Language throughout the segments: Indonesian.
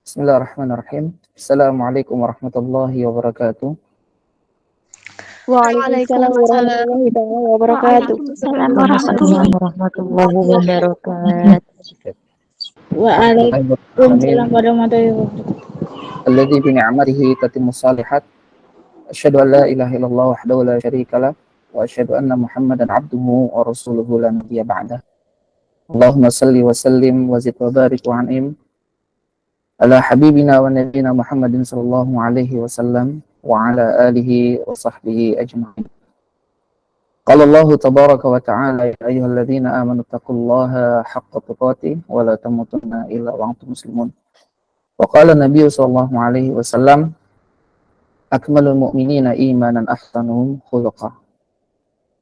Bismillahirrahmanirrahim. Assalamualaikum warahmatullahi wabarakatuh. Waalaikumsalam warahmatullahi wabarakatuh. Waalaikumsalam warahmatullahi warahmatullahi wabarakatuh. Waalaikumsalam warahmatullahi wabarakatuh. Alladzi bi ni'matihi tatimmu shalihat. Asyhadu an la ilaha illallah wahdahu la syarikalah wa asyhadu anna Muhammadan abduhu wa rasuluhu la nabiyya ba'dah. Allahumma salli wa sallim wa zid wa barik wa an'im ala habibina wa nabiyyina Muhammadin sallallahu alaihi wasallam wa ala alihi wa sahbihi ajma'in. Qala Allah tabaraka wa ta'ala ya ayyuhalladzina amanu taqullaha haqqa tuqatih wa la tamutunna illa wa antum muslimun. Wa qala Nabi sallallahu alaihi wasallam akmalul mu'minina imanan ahsanuhum khuluqa.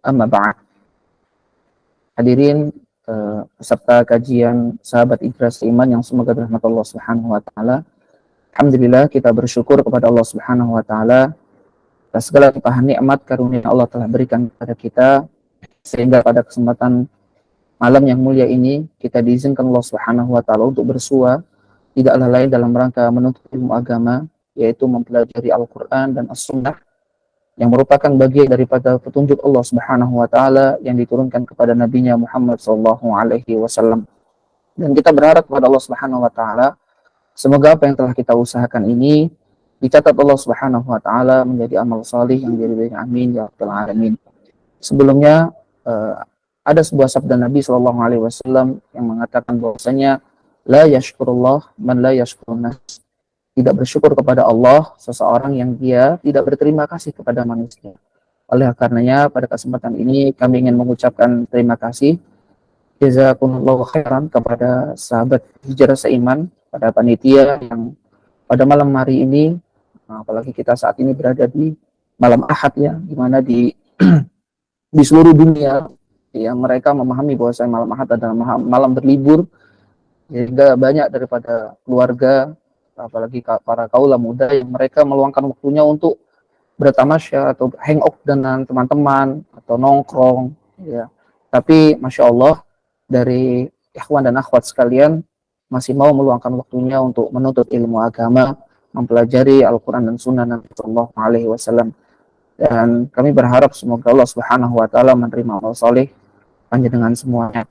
Amma ba'd. Hadirin peserta kajian sahabat Ikhlas Iman yang semoga dirahmati Allah Subhanahu wa taala. Alhamdulillah kita bersyukur kepada Allah Subhanahu wa taala atas segala limpahan nikmat karunia Allah telah berikan kepada kita sehingga pada kesempatan malam yang mulia ini kita diizinkan Allah Subhanahu wa taala untuk bersua tidaklah lain dalam rangka menuntut ilmu agama, yaitu mempelajari Al-Qur'an dan As-Sunnah yang merupakan bagian daripada petunjuk Allah Subhanahu wa taala yang diturunkan kepada nabinya Muhammad sallallahu alaihi wasallam. Dan kita berharap kepada Allah Subhanahu wa taala semoga apa yang telah kita usahakan ini dicatat Allah Subhanahu wa taala menjadi amal salih yang diridhai. Amin ya rabbal alamin. Sebelumnya ada sebuah sabda Nabi sallallahu alaihi wasallam yang mengatakan bahwasanya la yashkurullah man la yashkurun nas. Tidak bersyukur kepada Allah seseorang yang dia tidak berterima kasih kepada manusia. Oleh karenanya pada kesempatan ini kami ingin mengucapkan terima kasih jazakumullahu khairan kepada sahabat Hijrah Seiman, pada panitia yang pada malam hari ini, apalagi kita saat ini berada di malam Ahad ya, di mana di seluruh dunia ya mereka memahami bahwa malam Ahad adalah malam berlibur, sehingga banyak daripada keluarga apalagi para kaula muda yang mereka meluangkan waktunya untuk bertamasya atau hangout dengan teman-teman atau nongkrong ya. Tapi Masya Allah dari ikhwan dan akhwat sekalian masih mau meluangkan waktunya untuk menuntut ilmu agama, mempelajari Al-Quran dan Sunnah Nabi Sallallahu Alaihi Wasallam. Dan kami berharap semoga Allah Subhanahu Wa Taala menerima amal soleh panjenengan semuanya.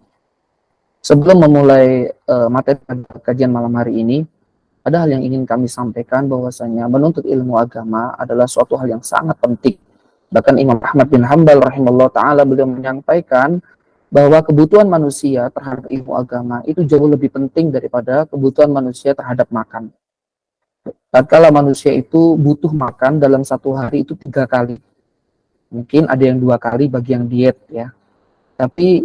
Sebelum memulai materi kajian malam hari ini, ada hal yang ingin kami sampaikan bahwasanya menuntut ilmu agama adalah suatu hal yang sangat penting. Bahkan Imam Ahmad bin Hanbal rahimahullah ta'ala beliau menyampaikan bahwa kebutuhan manusia terhadap ilmu agama itu jauh lebih penting daripada kebutuhan manusia terhadap makan. Tatkala manusia itu butuh makan dalam satu hari itu 3 kali. Mungkin ada yang 2 kali bagi yang diet ya. Tapi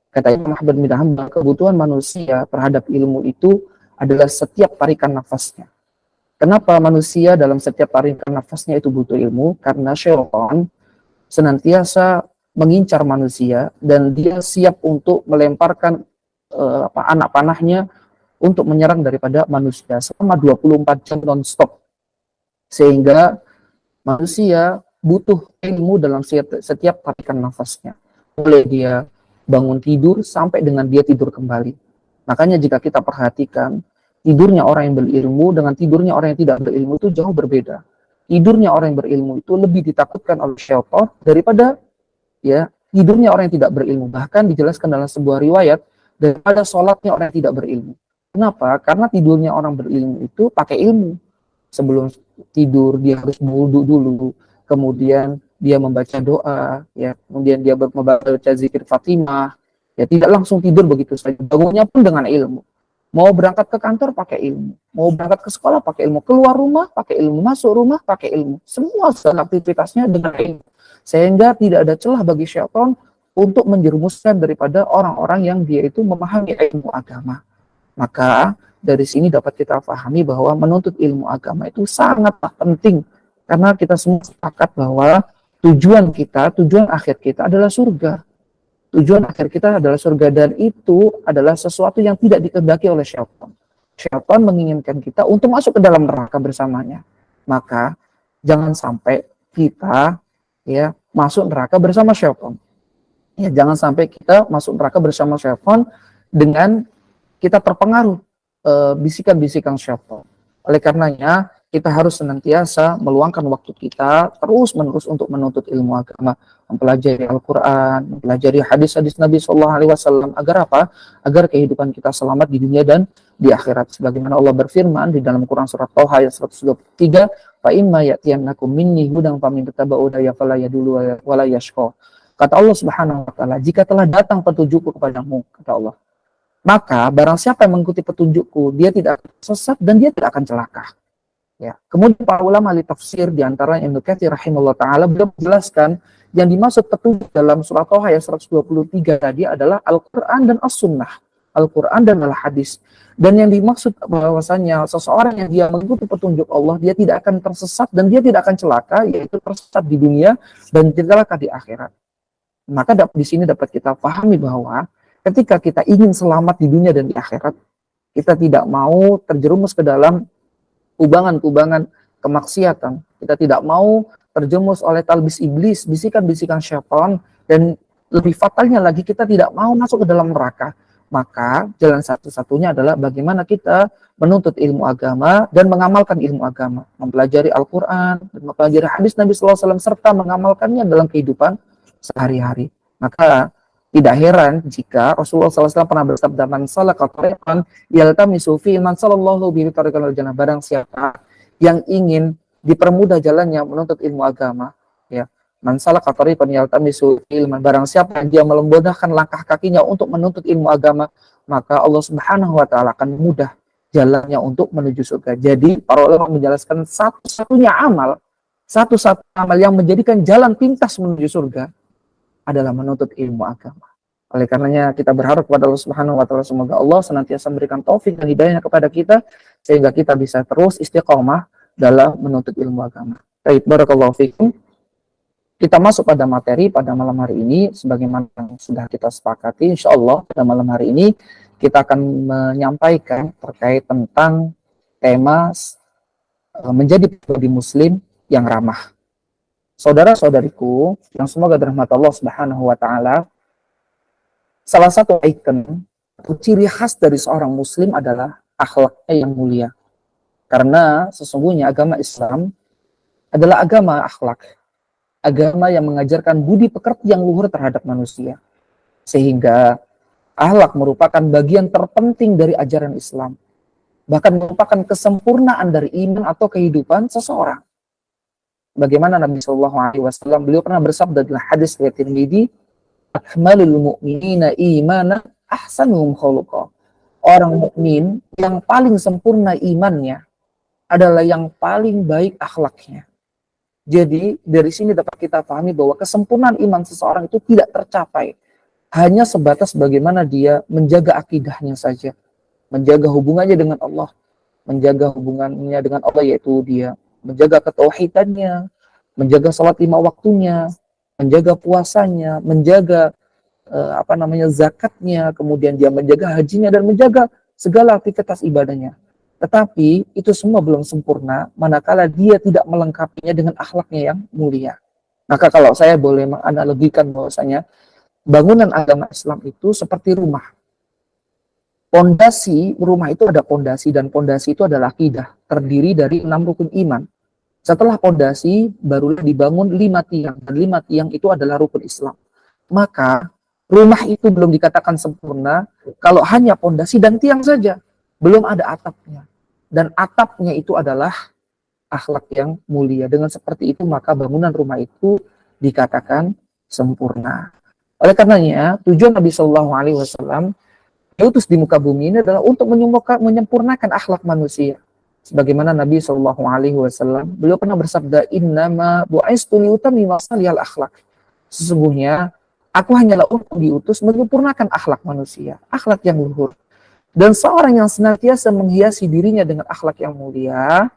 kata Imam Ahmad bin Hanbal, kebutuhan manusia terhadap ilmu itu adalah setiap tarikan nafasnya. Kenapa manusia dalam setiap tarikan nafasnya itu butuh ilmu? Karena syaitan senantiasa mengincar manusia dan dia siap untuk melemparkan anak panahnya untuk menyerang daripada manusia selama 24 jam non-stop. Sehingga manusia butuh ilmu dalam setiap tarikan nafasnya. Mulai dia bangun tidur sampai dengan dia tidur kembali. Makanya jika kita perhatikan, tidurnya orang yang berilmu dengan tidurnya orang yang tidak berilmu itu jauh berbeda. Tidurnya orang yang berilmu itu lebih ditakutkan oleh syaitan daripada ya tidurnya orang yang tidak berilmu. Bahkan dijelaskan dalam sebuah riwayat daripada sholatnya orang yang tidak berilmu. Kenapa? Karena tidurnya orang berilmu itu pakai ilmu. Sebelum tidur dia harus berwudu dulu, kemudian dia membaca doa, ya, kemudian dia membaca zikir Fatimah. Ya tidak langsung tidur begitu saja. Bangunnya pun dengan ilmu. Mau berangkat ke kantor pakai ilmu, mau berangkat ke sekolah pakai ilmu, keluar rumah pakai ilmu, masuk rumah pakai ilmu. Semua aktivitasnya dengan ilmu. Sehingga tidak ada celah bagi syaitan untuk menjerumuskan daripada orang-orang yang dia itu memahami ilmu agama. Maka dari sini dapat kita pahami bahwa menuntut ilmu agama itu sangatlah penting. Karena kita semua sepakat bahwa tujuan akhir kita adalah surga. Tujuan akhir kita adalah surga dan itu adalah sesuatu yang tidak dikehendaki oleh syaitan. Syaitan menginginkan kita untuk masuk ke dalam neraka bersamanya. Maka jangan sampai kita ya masuk neraka bersama syaitan. Ya, jangan sampai kita masuk neraka bersama syaitan dengan kita terpengaruh bisikan-bisikan syaitan. Oleh karenanya, kita harus senantiasa meluangkan waktu kita terus-menerus untuk menuntut ilmu agama, mempelajari Al-Quran, mempelajari hadis-hadis Nabi SAW. Agar apa? Agar kehidupan kita selamat di dunia dan di akhirat. Sebagaimana Allah berfirman di dalam Quran surat Thaha ayat 123, "Fa imma ya'tiyannakum minni hudan famin tattaba'u hudaya fala yadullu wa la yashqa." Kata Allah Subhanahu wa taala, jika telah datang petunjukku kepadamu, kata Allah, maka barang siapa yang mengikuti petunjukku, dia tidak akan sesat dan dia tidak akan celaka. Ya. Kemudian para ulama ahli tafsir di antara Ibnu Katsir rahimahullah taala beliau menjelaskan yang dimaksud petunjuk dalam surat Thaha ayat 123 tadi adalah Al-Qur'an dan As-Sunnah. Al-Qur'an dan Al-Hadis. Dan yang dimaksud bahwasanya seseorang yang dia mengikuti petunjuk Allah, dia tidak akan tersesat dan dia tidak akan celaka, yaitu tersesat di dunia dan celaka di akhirat. Maka di sini dapat kita pahami bahwa ketika kita ingin selamat di dunia dan di akhirat, kita tidak mau terjerumus ke dalam kubangan-kubangan kemaksiatan. Kita tidak mau terjerumus oleh talbis iblis, bisikan-bisikan syaitan, dan lebih fatalnya lagi kita tidak mau masuk ke dalam neraka. Maka jalan satu-satunya adalah bagaimana kita menuntut ilmu agama dan mengamalkan ilmu agama, mempelajari Al-Quran, dan mempelajari hadis Nabi SAW, serta mengamalkannya dalam kehidupan sehari-hari. Maka tidak heran jika Rasulullah SAW pernah bersabda, "Man salaka tariqan yaltamisu fi man sallallahu bihi tariqan al-jannah." Barang siapa yang ingin dipermudah jalannya menuntut ilmu agama, ya. Man salaka tariqan yaltamisu ilman. Barang siapa yang dia melembutkan langkah kakinya untuk menuntut ilmu agama, maka Allah Subhanahu wa taala akan mudah jalannya untuk menuju surga. Jadi para ulama menjelaskan satu-satunya amal yang menjadikan jalan pintas menuju surga adalah menuntut ilmu agama. Oleh karenanya kita berharap kepada Allah Subhanahu wa taala, semoga Allah senantiasa memberikan taufik dan hidayahnya kepada kita sehingga kita bisa terus istiqomah dalam menuntut ilmu agama. Baik, barakallahu fikum. Kita masuk pada materi pada malam hari ini sebagaimana yang sudah kita sepakati. Insyaallah pada malam hari ini kita akan menyampaikan terkait tentang tema menjadi pribadi muslim yang ramah. Saudara-saudariku yang semoga dirahmati Allah Subhanahu wa taala, salah satu ikon atau ciri khas dari seorang muslim adalah akhlaknya yang mulia. Karena sesungguhnya agama Islam adalah agama akhlak. Agama yang mengajarkan budi pekerti yang luhur terhadap manusia. Sehingga akhlak merupakan bagian terpenting dari ajaran Islam. Bahkan merupakan kesempurnaan dari iman atau kehidupan seseorang. Bagaimana Nabi SAW, beliau pernah bersabda dalam hadis riwayat Tirmidzi, "Akmalul mu'minina imana ahsanuhum khuluqa." Orang mukmin yang paling sempurna imannya adalah yang paling baik akhlaknya. Jadi dari sini dapat kita pahami bahwa kesempurnaan iman seseorang itu tidak tercapai hanya sebatas bagaimana dia menjaga akidahnya saja, menjaga hubungannya dengan Allah, menjaga hubungannya dengan Allah, yaitu dia menjaga ketauhidannya, menjaga salat 5 waktunya, menjaga puasanya, menjaga zakatnya, kemudian dia menjaga hajinya dan menjaga segala aktivitas ibadahnya. Tetapi itu semua belum sempurna manakala dia tidak melengkapinya dengan akhlaknya yang mulia. Maka kalau saya boleh menganalogikan bahwasanya bangunan agama Islam itu seperti rumah. Pondasi rumah itu ada pondasi, dan pondasi itu adalah akidah, terdiri dari 6 rukun iman. Setelah pondasi barulah dibangun 5 tiang, dan 5 tiang itu adalah rukun Islam. Maka rumah itu belum dikatakan sempurna kalau hanya pondasi dan tiang saja, belum ada atapnya. Dan atapnya itu adalah akhlak yang mulia. Dengan seperti itu maka bangunan rumah itu dikatakan sempurna. Oleh karenanya tujuan Nabi SAW diutus di muka bumi ini adalah untuk menyempurnakan akhlak manusia. Sebagaimana Nabi SAW, beliau pernah bersabda, "Innama bu'istu liutammima salihal akhlak." Sesungguhnya aku hanyalah untuk diutus menyempurnakan akhlak manusia, akhlak yang luhur. Dan seorang yang senantiasa menghiasi dirinya dengan akhlak yang mulia,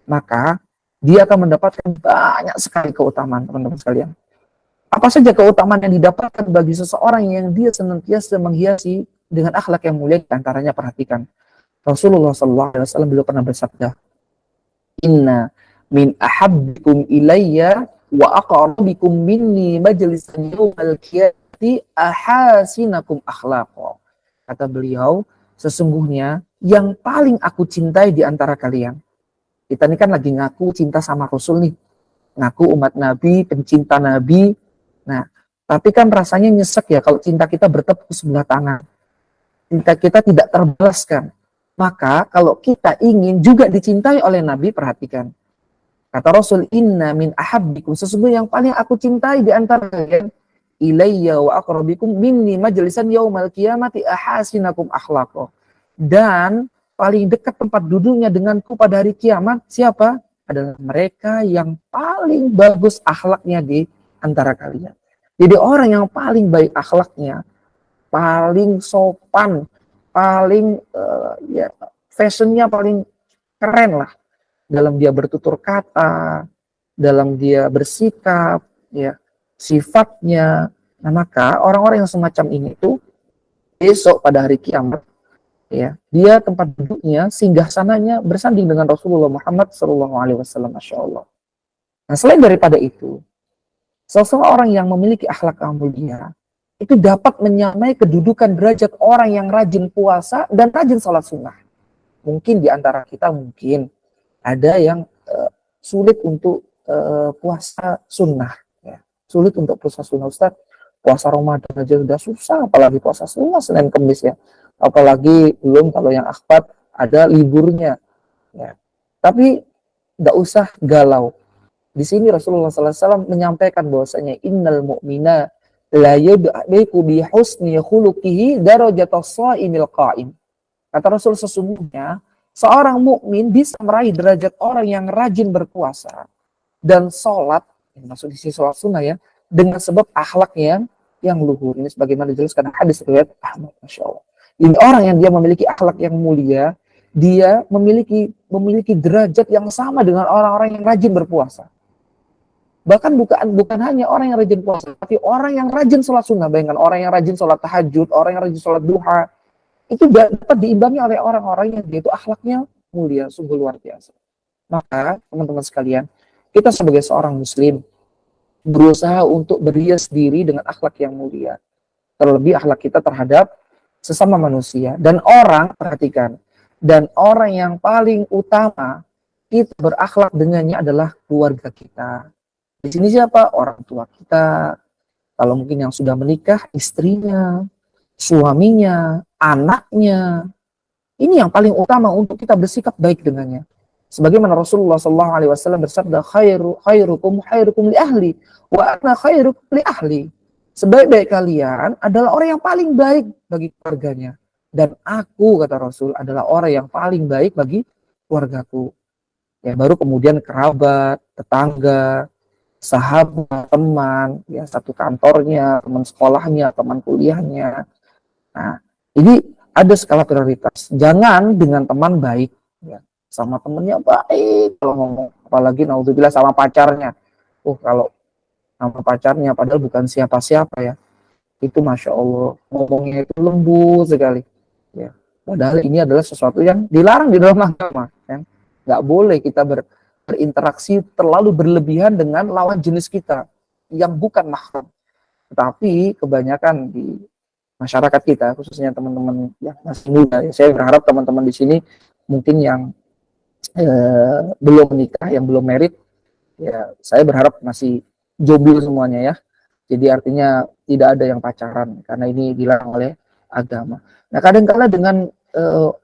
maka dia akan mendapatkan banyak sekali keutamaan, teman-teman sekalian. Apa saja keutamaan yang didapatkan bagi seseorang yang dia senantiasa menghiasi dengan akhlak yang mulia? Di antaranya perhatikan. Rasulullah SAW beliau pernah bersabda, "Inna min ahabbikum ilayya wa aqrabikum minni majlisan yawmal qiyamati ahasinakum akhlaqa." Kata beliau, sesungguhnya yang paling aku cintai di antara kalian, Kita ini kan lagi ngaku cinta sama Rasul nih, ngaku umat Nabi, pencinta Nabi. Nah, tapi kan rasanya nyesek ya kalau cinta kita bertepuk sebelah tangan. Cinta kita tidak terbalaskan. Maka kalau kita ingin juga dicintai oleh Nabi, perhatikan. Kata Rasul, inna min ahabbikum, sesungguhnya yang paling aku cintai di antara kalian, ilayya wa aqrabikum minni majlisan yaumal qiyamati ahasinakum akhlaqo. Dan paling dekat tempat duduknya denganku pada hari kiamat, siapa? Adalah mereka yang paling bagus akhlaknya di antara kalian. Jadi orang yang paling baik akhlaknya, paling sopan, paling fashionnya paling keren lah dalam dia bertutur kata, dalam dia bersikap, ya sifatnya. Nah, maka orang-orang yang semacam ini tuh besok pada hari kiamat, ya dia tempat duduknya, singgah sananya bersanding dengan Rasulullah Muhammad SAW. Masya Allah. Nah, selain daripada itu, seseorang yang memiliki akhlak yang mulia itu dapat menyamai kedudukan derajat orang yang rajin puasa dan rajin sholat sunnah. Mungkin di antara kita mungkin ada yang sulit untuk puasa sunnah, ya. Sulit untuk puasa sunnah. Ustaz, puasa Ramadan aja udah susah, apalagi puasa sunnah Senin Kemis ya. Apalagi belum kalau yang akhwat ada liburnya, ya. Tapi nggak usah galau. Di sini Rasulullah SAW menyampaikan bahwasanya innal mu'mina la yud'iku bi husni khuluqihi darajatas shaimil qa'im. Kata Rasul, sesungguhnya seorang mukmin bisa meraih derajat orang yang rajin berpuasa dan sholat, maksud di sini sholat sunnah ya, dengan sebab akhlaknya yang luhur. Ini sebagaimana dijelaskan hadis riwayat Ahmad. Masya Allah. Ini orang yang dia memiliki akhlak yang mulia, dia memiliki derajat yang sama dengan orang-orang yang rajin berpuasa. Bahkan bukan hanya orang yang rajin puasa, tapi orang yang rajin sholat sunnah. Bayangkan orang yang rajin sholat tahajud, orang yang rajin sholat duha, itu dapat diimbangi oleh orang-orang yang dia itu akhlaknya mulia, sungguh luar biasa. Maka teman-teman sekalian, kita sebagai seorang muslim berusaha untuk berhias diri dengan akhlak yang mulia. Terlebih akhlak kita terhadap sesama manusia. Dan orang, perhatikan, dan orang yang paling utama kita berakhlak dengannya adalah keluarga kita. Di sini siapa? Orang tua kita. Kalau mungkin yang sudah menikah, istrinya, suaminya, anaknya. Ini yang paling utama untuk kita bersikap baik dengannya. Sebagaimana Rasulullah SAW bersabda, khairukum li ahli, wa ana khairukum li ahli. Sebaik-baik kalian adalah orang yang paling baik bagi keluarganya. Dan aku, kata Rasul, adalah orang yang paling baik bagi keluargaku. Ya, baru kemudian kerabat, tetangga, sahabat, teman, ya satu kantornya, teman sekolahnya, teman kuliahnya. Nah, ini ada skala prioritas. Jangan dengan teman baik, ya, sama temennya baik kalau ngomong, apalagi naudzubillah sama pacarnya. Kalau sama pacarnya padahal bukan siapa-siapa ya, itu masya Allah ngomongnya itu lembut sekali. Ya, padahal ini adalah sesuatu yang dilarang di dalam agama. Ya. Nggak boleh kita berinteraksi terlalu berlebihan dengan lawan jenis kita yang bukan mahram. Tetapi kebanyakan di masyarakat kita, khususnya teman-teman yang masih muda, ya, saya berharap teman-teman di sini mungkin yang belum menikah, yang belum married, ya saya berharap masih jomblo semuanya ya. Jadi artinya tidak ada yang pacaran karena ini dilarang oleh agama. Nah, kadang-kala dengan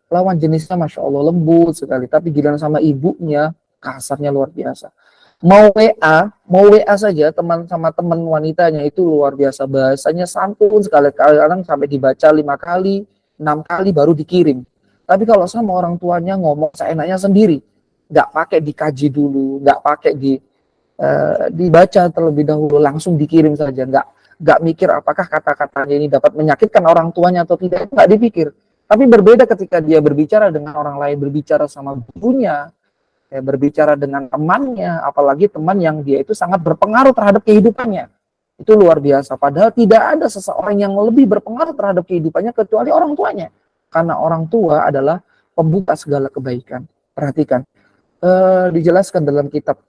lawan jenisnya masya Allah lembut sekali, tapi giliran sama ibunya kasarnya luar biasa. Mau WA saja teman sama teman wanitanya itu luar biasa, bahasanya santun sekali, kadang sampai dibaca 5 kali, 6 kali baru dikirim. Tapi kalau sama orang tuanya ngomong seenaknya sendiri, nggak pakai dikaji dulu, nggak pakai dibaca terlebih dahulu, langsung dikirim saja, nggak mikir apakah kata-katanya ini dapat menyakitkan orang tuanya atau tidak, nggak dipikir. Tapi berbeda ketika dia berbicara dengan orang lain, berbicara sama gurunya, berbicara dengan temannya, apalagi teman yang dia itu sangat berpengaruh terhadap kehidupannya. Itu luar biasa. Padahal tidak ada seseorang yang lebih berpengaruh terhadap kehidupannya kecuali orang tuanya. Karena orang tua adalah pembuka segala kebaikan. Perhatikan, dijelaskan dalam kitab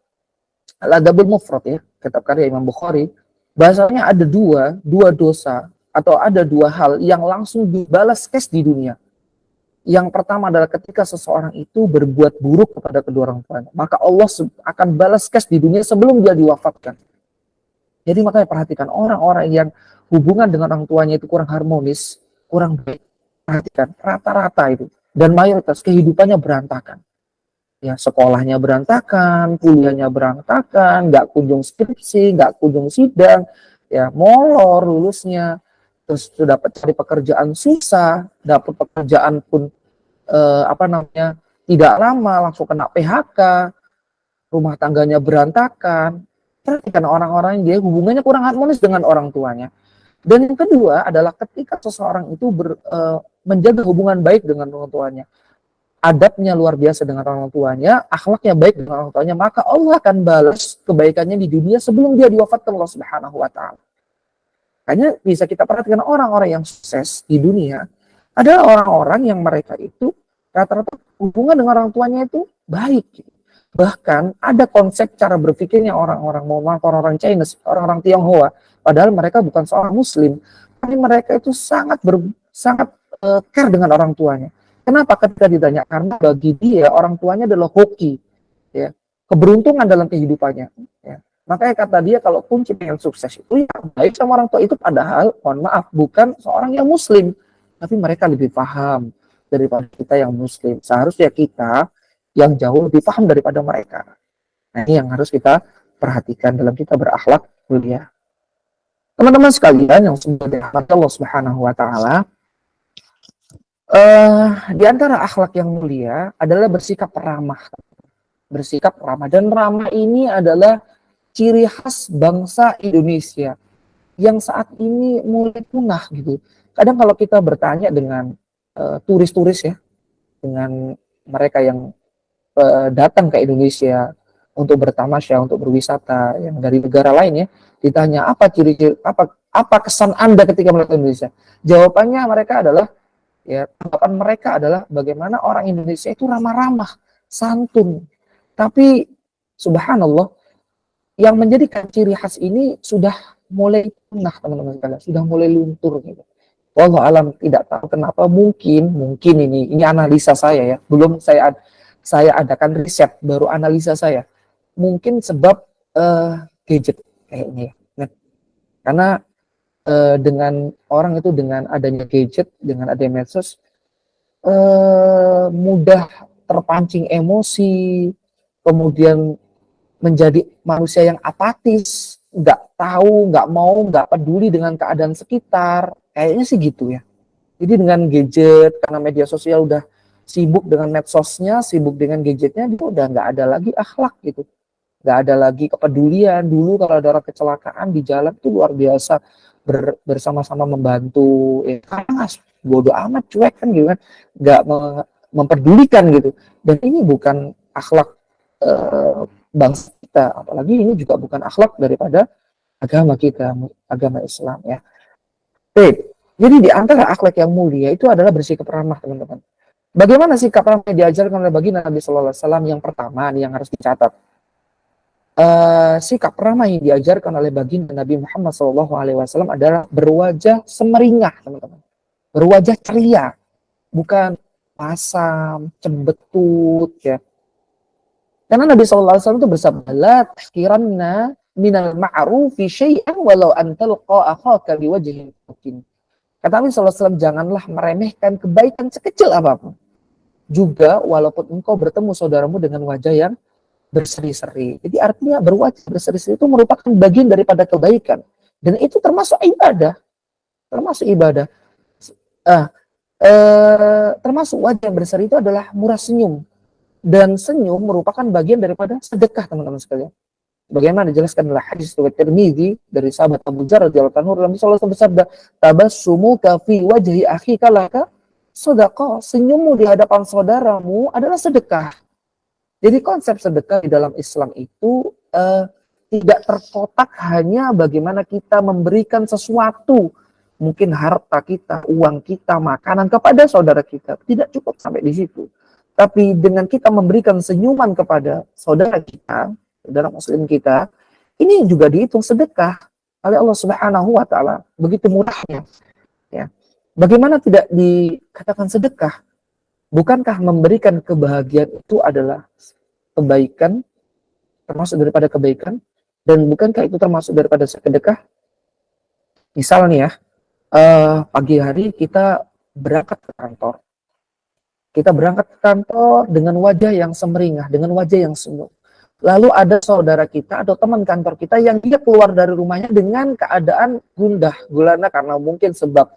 Al-Adabul Mufrad ya, kitab karya Imam Bukhari, bahasanya ada dua dosa atau ada 2 hal yang langsung dibalas cash di dunia. Yang pertama adalah ketika seseorang itu berbuat buruk kepada kedua orang tuanya, maka Allah akan balas cash di dunia sebelum dia diwafatkan. Jadi makanya perhatikan orang-orang yang hubungan dengan orang tuanya itu kurang harmonis, kurang baik. Perhatikan, rata-rata itu. Dan mayoritas kehidupannya berantakan. Ya, sekolahnya berantakan, kuliahnya berantakan, nggak kunjung skripsi, nggak kunjung sidang, ya molor lulusnya. Terus sudah dapat cari pekerjaan susah, dapat pekerjaan pun tidak lama langsung kena PHK, rumah tangganya berantakan. Perhatikan orang-orang yang dia hubungannya kurang harmonis dengan orang tuanya. Dan yang kedua adalah ketika seseorang itu menjaga hubungan baik dengan orang tuanya, adabnya luar biasa dengan orang tuanya, akhlaknya baik dengan orang tuanya, maka Allah akan balas kebaikannya di dunia sebelum dia diwafatkan Allah Subhanahu wa taala. Makanya bisa kita perhatikan orang-orang yang sukses di dunia adalah orang-orang yang mereka itu rata-rata hubungan dengan orang tuanya itu baik. Bahkan ada konsep cara berpikirnya orang-orang, mohon maaf, orang-orang Chinese, orang-orang Tionghoa, padahal mereka bukan seorang Muslim, tapi mereka itu sangat care dengan orang tuanya. Kenapa? Ketika ditanya, karena bagi dia orang tuanya adalah hoki, ya, keberuntungan dalam kehidupannya. Ya. Makanya kata dia, kalau kunci pengen sukses itu ya baik sama orang tua itu, padahal mohon maaf bukan seorang yang Muslim, tapi mereka lebih paham daripada kita yang Muslim. Seharusnya kita yang jauh lebih paham daripada mereka. Nah, ini yang harus kita perhatikan dalam kita berakhlak mulia. Teman-teman sekalian yang semoga dirahmati Allah Subhanahu wa taala, di antara akhlak yang mulia adalah bersikap ramah. Bersikap ramah, dan ramah ini adalah ciri khas bangsa Indonesia yang saat ini mulai punah gitu. Kadang kalau kita bertanya dengan turis-turis ya, dengan mereka yang datang ke Indonesia untuk bertamasya, untuk berwisata yang dari negara lain ya, ditanya apa ciri-ciri, apa kesan Anda ketika melihat Indonesia? Jawabannya mereka adalah, ya, tanggapan mereka adalah bagaimana orang Indonesia itu ramah-ramah, santun. Tapi subhanallah, yang menjadikan ciri khas ini sudah mulai punah, teman-teman sekalian, sudah mulai luntur gitu. Wallahu alam, tidak tahu kenapa, mungkin ini analisa saya ya, belum saya adakan riset, baru analisa saya. Mungkin sebab gadget kayaknya. Nah, karena dengan orang itu dengan adanya gadget, dengan adanya medsos, mudah terpancing emosi, kemudian menjadi manusia yang apatis, nggak tahu, nggak mau, nggak peduli dengan keadaan sekitar. Kayaknya sih gitu ya. Jadi dengan gadget, karena media sosial udah sibuk dengan medsosnya, sibuk dengan gadgetnya, dia udah nggak ada lagi akhlak gitu. Nggak ada lagi kepedulian. Dulu kalau ada orang kecelakaan di jalan itu luar biasa, bersama-sama membantu. Sekarang bodoh amat, cuek kan gitu kan, nggak memperdulikan gitu. Dan ini bukan akhlak bangsa kita, apalagi ini juga bukan akhlak daripada agama kita, agama Islam ya. Baik, jadi di antara akhlak yang mulia itu adalah bersikap ramah, teman-teman. Bagaimana sikap ramah yang diajarkan oleh baginda Nabi Sallallahu Alaihi Wasallam? Yang pertama nih yang harus dicatat, sikap ramah yang diajarkan oleh baginda Nabi Muhammad Sallallahu Alaihi Wasallam adalah berwajah semeringah, teman-teman, berwajah ceria, bukan pasam, cembetut ya. Karena Nabi Sallallahu Alaihi Wasallam itu bersabda, la tahkiranna minal ma'rufi syai'an walau an talqa akhaka biwajhin mukin. Kata Nabi Sallallahu Alaihi Wasallam, janganlah meremehkan kebaikan sekecil apapun, juga walaupun engkau bertemu saudaramu dengan wajah yang berseri-seri. Jadi artinya berwajah berseri-seri itu merupakan bagian daripada kebaikan, dan itu termasuk ibadah, termasuk wajah yang berseri itu adalah murah senyum, dan senyum merupakan bagian daripada sedekah, teman-teman sekalian. Bagaimana dijelaskan dalam hadis riwayat Tirmidzi dari sahabat Abu Dzar radhiyallahu anhu, Nabi sallallahu alaihi wasallam bersabda, tabassumuka fi wajhi akhika laka sedekah. Senyummu di hadapan saudaramu adalah sedekah. Jadi konsep sedekah di dalam Islam itu tidak terkotak hanya bagaimana kita memberikan sesuatu, mungkin harta kita, uang kita, makanan kepada saudara kita. Tidak cukup sampai di situ. Tapi dengan kita memberikan senyuman kepada saudara kita, saudara muslim kita, ini juga dihitung sedekah oleh Allah Subhanahu wa taala. Begitu murahnya. Ya. Bagaimana tidak dikatakan sedekah? Bukankah memberikan kebahagiaan itu adalah kebaikan, termasuk daripada kebaikan? Dan bukankah itu termasuk daripada sedekah? Misal nih ya, pagi hari kita berangkat ke kantor. Kita berangkat ke kantor dengan wajah yang semeringah, dengan wajah yang senyum. Lalu ada saudara kita atau teman kantor kita yang dia keluar dari rumahnya dengan keadaan gundah gulana karena mungkin sebab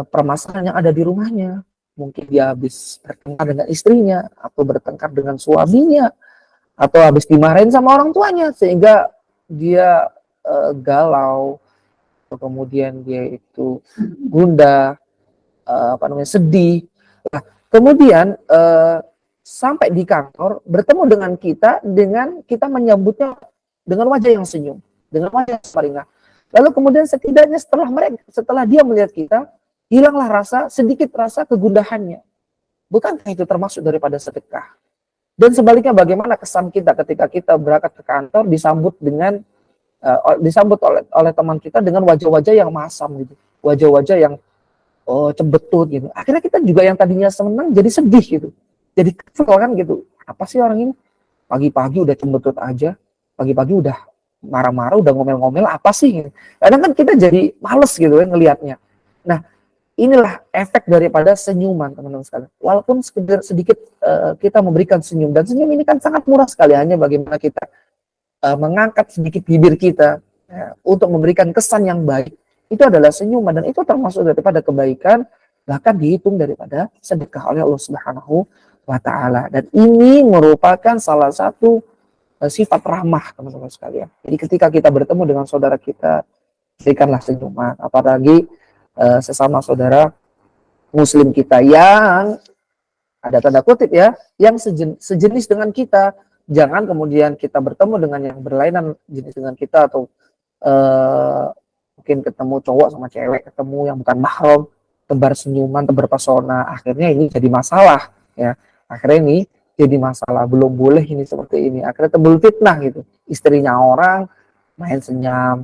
permasalahan yang ada di rumahnya. Mungkin dia habis bertengkar dengan istrinya, atau bertengkar dengan suaminya, atau habis dimarahin sama orang tuanya, sehingga dia galau, atau kemudian dia itu gundah, sedih. Nah, kemudian sampai di kantor, bertemu dengan kita menyambutnya dengan wajah yang senyum, dengan wajah yang semeringah. Lalu kemudian setidaknya setelah dia melihat kita, hilanglah sedikit rasa kegundahannya. Bukankah itu termasuk daripada sedekah? Dan sebaliknya bagaimana kesan kita ketika kita berangkat ke kantor disambut oleh teman kita dengan wajah-wajah yang masam gitu, wajah-wajah yang cembetut gitu. Akhirnya kita juga yang tadinya senang jadi sedih gitu, jadi kesel kan gitu. Apa sih orang ini pagi-pagi udah cembetut aja, pagi-pagi udah marah-marah, udah ngomel-ngomel, apa sih? Kadang kan kita jadi males gitu kan ngelihatnya. Nah, inilah efek daripada senyuman, teman-teman sekalian. Walaupun sedikit kita memberikan senyum, dan senyum ini kan sangat murah sekali, hanya bagaimana kita mengangkat sedikit bibir kita ya, untuk memberikan kesan yang baik. Itu adalah senyuman, dan itu termasuk daripada kebaikan, bahkan dihitung daripada sedekah oleh Allah Subhanahu wa Ta'ala. Dan ini merupakan salah satu sifat ramah, teman-teman sekalian. Jadi ketika kita bertemu dengan saudara kita, berikanlah senyuman, apalagi sesama saudara muslim kita yang ada tanda kutip ya, yang sejenis dengan kita. Jangan kemudian kita bertemu dengan yang berlainan jenis dengan kita, atau mungkin ketemu cowok sama cewek, ketemu yang bukan mahram, tebar senyuman, tebar pesona, akhirnya ini jadi masalah ya. Akhirnya ini jadi masalah, belum boleh ini seperti ini. Akhirnya timbul fitnah gitu. Istrinya orang main senyum,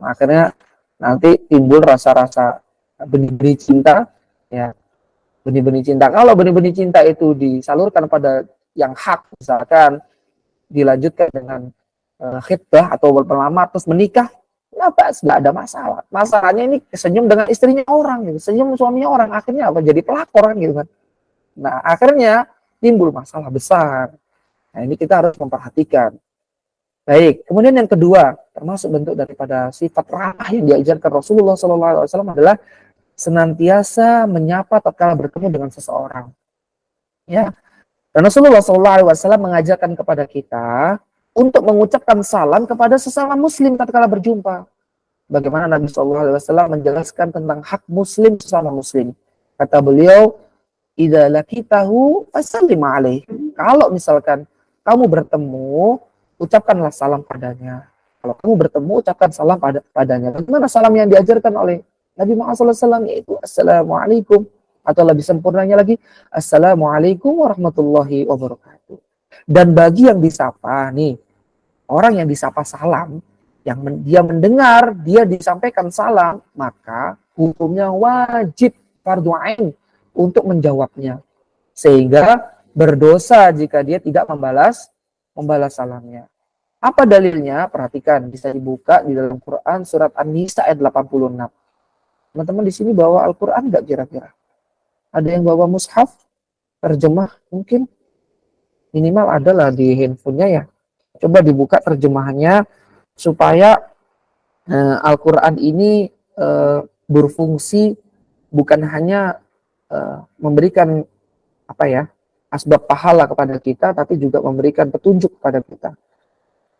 akhirnya nanti timbul rasa-rasa benih-benih cinta ya, benih-benih cinta. Kalau benih-benih cinta itu disalurkan pada yang hak, misalkan dilanjutkan dengan khitbah atau berpelamar terus menikah, nggak ada masalah. Masalahnya ini senyum dengan istrinya orang gitu, senyum suaminya orang, akhirnya apa, jadi pelakor kan gitu kan. Nah, akhirnya timbul masalah besar. Nah, ini kita harus memperhatikan. Baik, kemudian yang kedua, termasuk bentuk daripada sifat ramah yang diajarkan Rasulullah SAW adalah senantiasa menyapa tatkala bertemu dengan seseorang. Ya, dan Rasulullah SAW mengajarkan kepada kita untuk mengucapkan salam kepada sesama Muslim tatkala berjumpa. Bagaimana Nabi SAW menjelaskan tentang hak Muslim sesama Muslim. Kata beliau, "Idza laqitahu fasallim alaih." Kalau misalkan kamu bertemu, ucapkanlah salam padanya. Kalau kamu bertemu, ucapkan salam padanya. Bagaimana salam yang diajarkan oleh Nabi Muhammad SAW, yaitu Assalamualaikum, atau lebih sempurnanya lagi, Assalamualaikum warahmatullahi wabarakatuh. Dan bagi yang disapa nih, orang yang disapa salam, yang dia mendengar, dia disampaikan salam, maka hukumnya wajib fardhu ain untuk menjawabnya. Sehingga berdosa jika dia tidak membalas salamnya. Apa dalilnya? Perhatikan, bisa dibuka di dalam Quran surat An-Nisa ayat 86. Teman-teman di sini bawa Al-Quran nggak kira-kira? Ada yang bawa mushaf, terjemah mungkin? Minimal adalah di handphonenya ya. Coba dibuka terjemahannya supaya Al-Quran ini berfungsi bukan hanya memberikan asbab pahala kepada kita, tapi juga memberikan petunjuk kepada kita.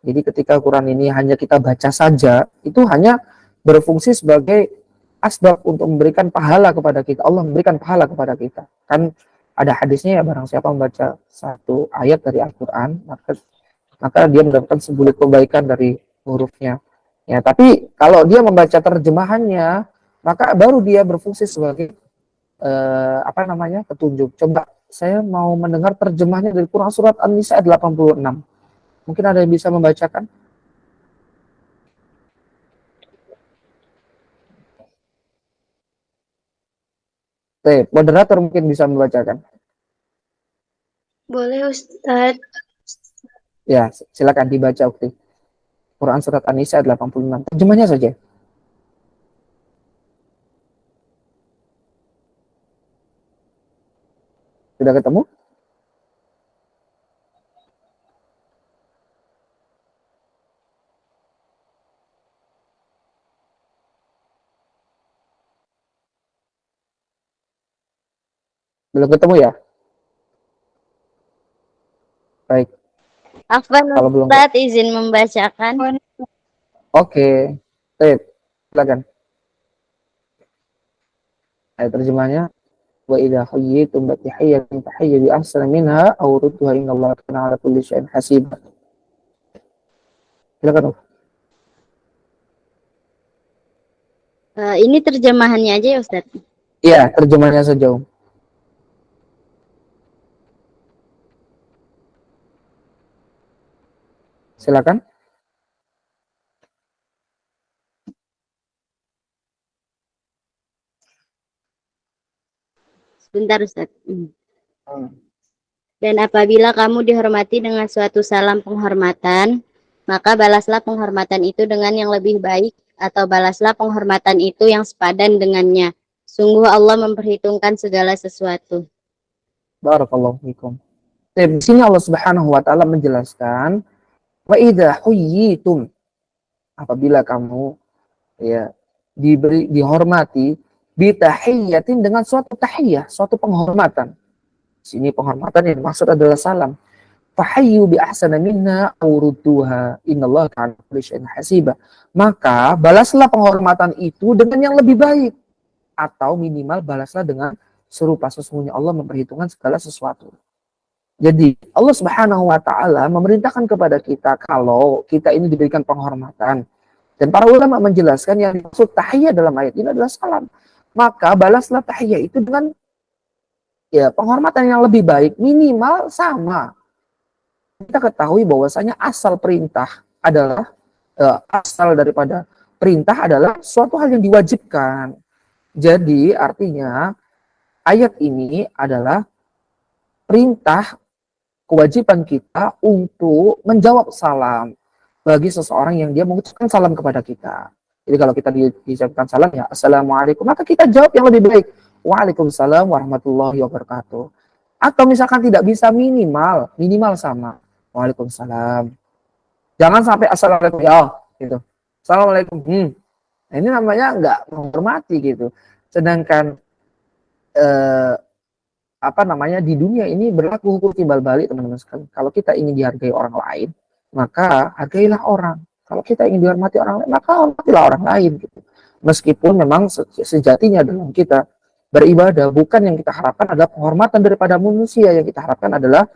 Jadi ketika Quran ini hanya kita baca saja, itu hanya berfungsi sebagai asbab untuk memberikan pahala kepada kita. Allah memberikan pahala kepada kita. Kan ada hadisnya ya, barang siapa membaca satu ayat dari Al-Quran, maka dia mendapatkan sebulir kebaikan dari hurufnya. Ya, tapi kalau dia membaca terjemahannya, maka baru dia berfungsi sebagai petunjuk. Coba saya mau mendengar terjemahnya dari Quran surat An-Nisa 86. Mungkin ada yang bisa membacakan? Baik, moderator mungkin bisa membacakan. Boleh Ustadz. Ya, silakan dibaca Ukti. Quran surat An-Nisa 86. Terjemahnya saja. Sudah ketemu? Belum ketemu ya? Baik. Afwan Kalau belum, Ustaz izin membacakan. oke. Baik, silakan. Ayat terjemahnya, wa idza hayyitum bi tahiyyatin fahayyu bi ahsani minha aw rudduha innallaha kana 'ala kulli syai'in hasiba. Silakan. Ini terjemahannya aja ya Ustaz. Iya, terjemahnya saja. Silakan. Sebentar Ustaz. Dan apabila kamu dihormati dengan suatu salam penghormatan, maka balaslah penghormatan itu dengan yang lebih baik, atau balaslah penghormatan itu yang sepadan dengannya. Sungguh Allah memperhitungkan segala sesuatu. Barakallahu fikum. Di sini Allah Subhanahu wa taala menjelaskan, wa idza huyyitum, apabila kamu ya dihormati bitahiyyatin dengan suatu tahiyyah, suatu penghormatan. Di sini penghormatan yang dimaksud adalah salam. Fahayyu bi ahsana minna aw rudduha innallaha kana kulli syai'in hasiba. Maka balaslah penghormatan itu dengan yang lebih baik, atau minimal balaslah dengan serupa, sesungguhnya Allah memperhitungkan segala sesuatu. Jadi Allah Subhanahu wa taala memerintahkan kepada kita kalau kita ini diberikan penghormatan. Dan para ulama menjelaskan yang dimaksud tahiyya dalam ayat ini adalah salam. Maka balaslah tahiyya itu dengan ya penghormatan yang lebih baik, minimal sama. Kita ketahui bahwasanya asal perintah adalah asal daripada perintah adalah suatu hal yang diwajibkan. Jadi artinya ayat ini adalah perintah, kewajiban kita untuk menjawab salam bagi seseorang yang dia mengucapkan salam kepada kita. Jadi kalau kita diucapkan salam ya assalamualaikum, maka kita jawab yang lebih baik, waalaikumsalam warahmatullahi wabarakatuh. Atau misalkan tidak bisa, minimal sama, waalaikumsalam. Jangan sampai assalamualaikum ya gitu. Assalamualaikum. Nah, ini namanya nggak menghormati gitu. Sedangkan di dunia ini berlaku hukum timbal balik, teman-teman sekalian. Kalau kita ingin dihargai orang lain, maka hargailah orang. Kalau kita ingin dihormati orang lain, maka hormatilah orang lain gitu. Meskipun memang sejatinya dalam kita beribadah, bukan yang kita harapkan adalah penghormatan daripada manusia, yang kita harapkan adalah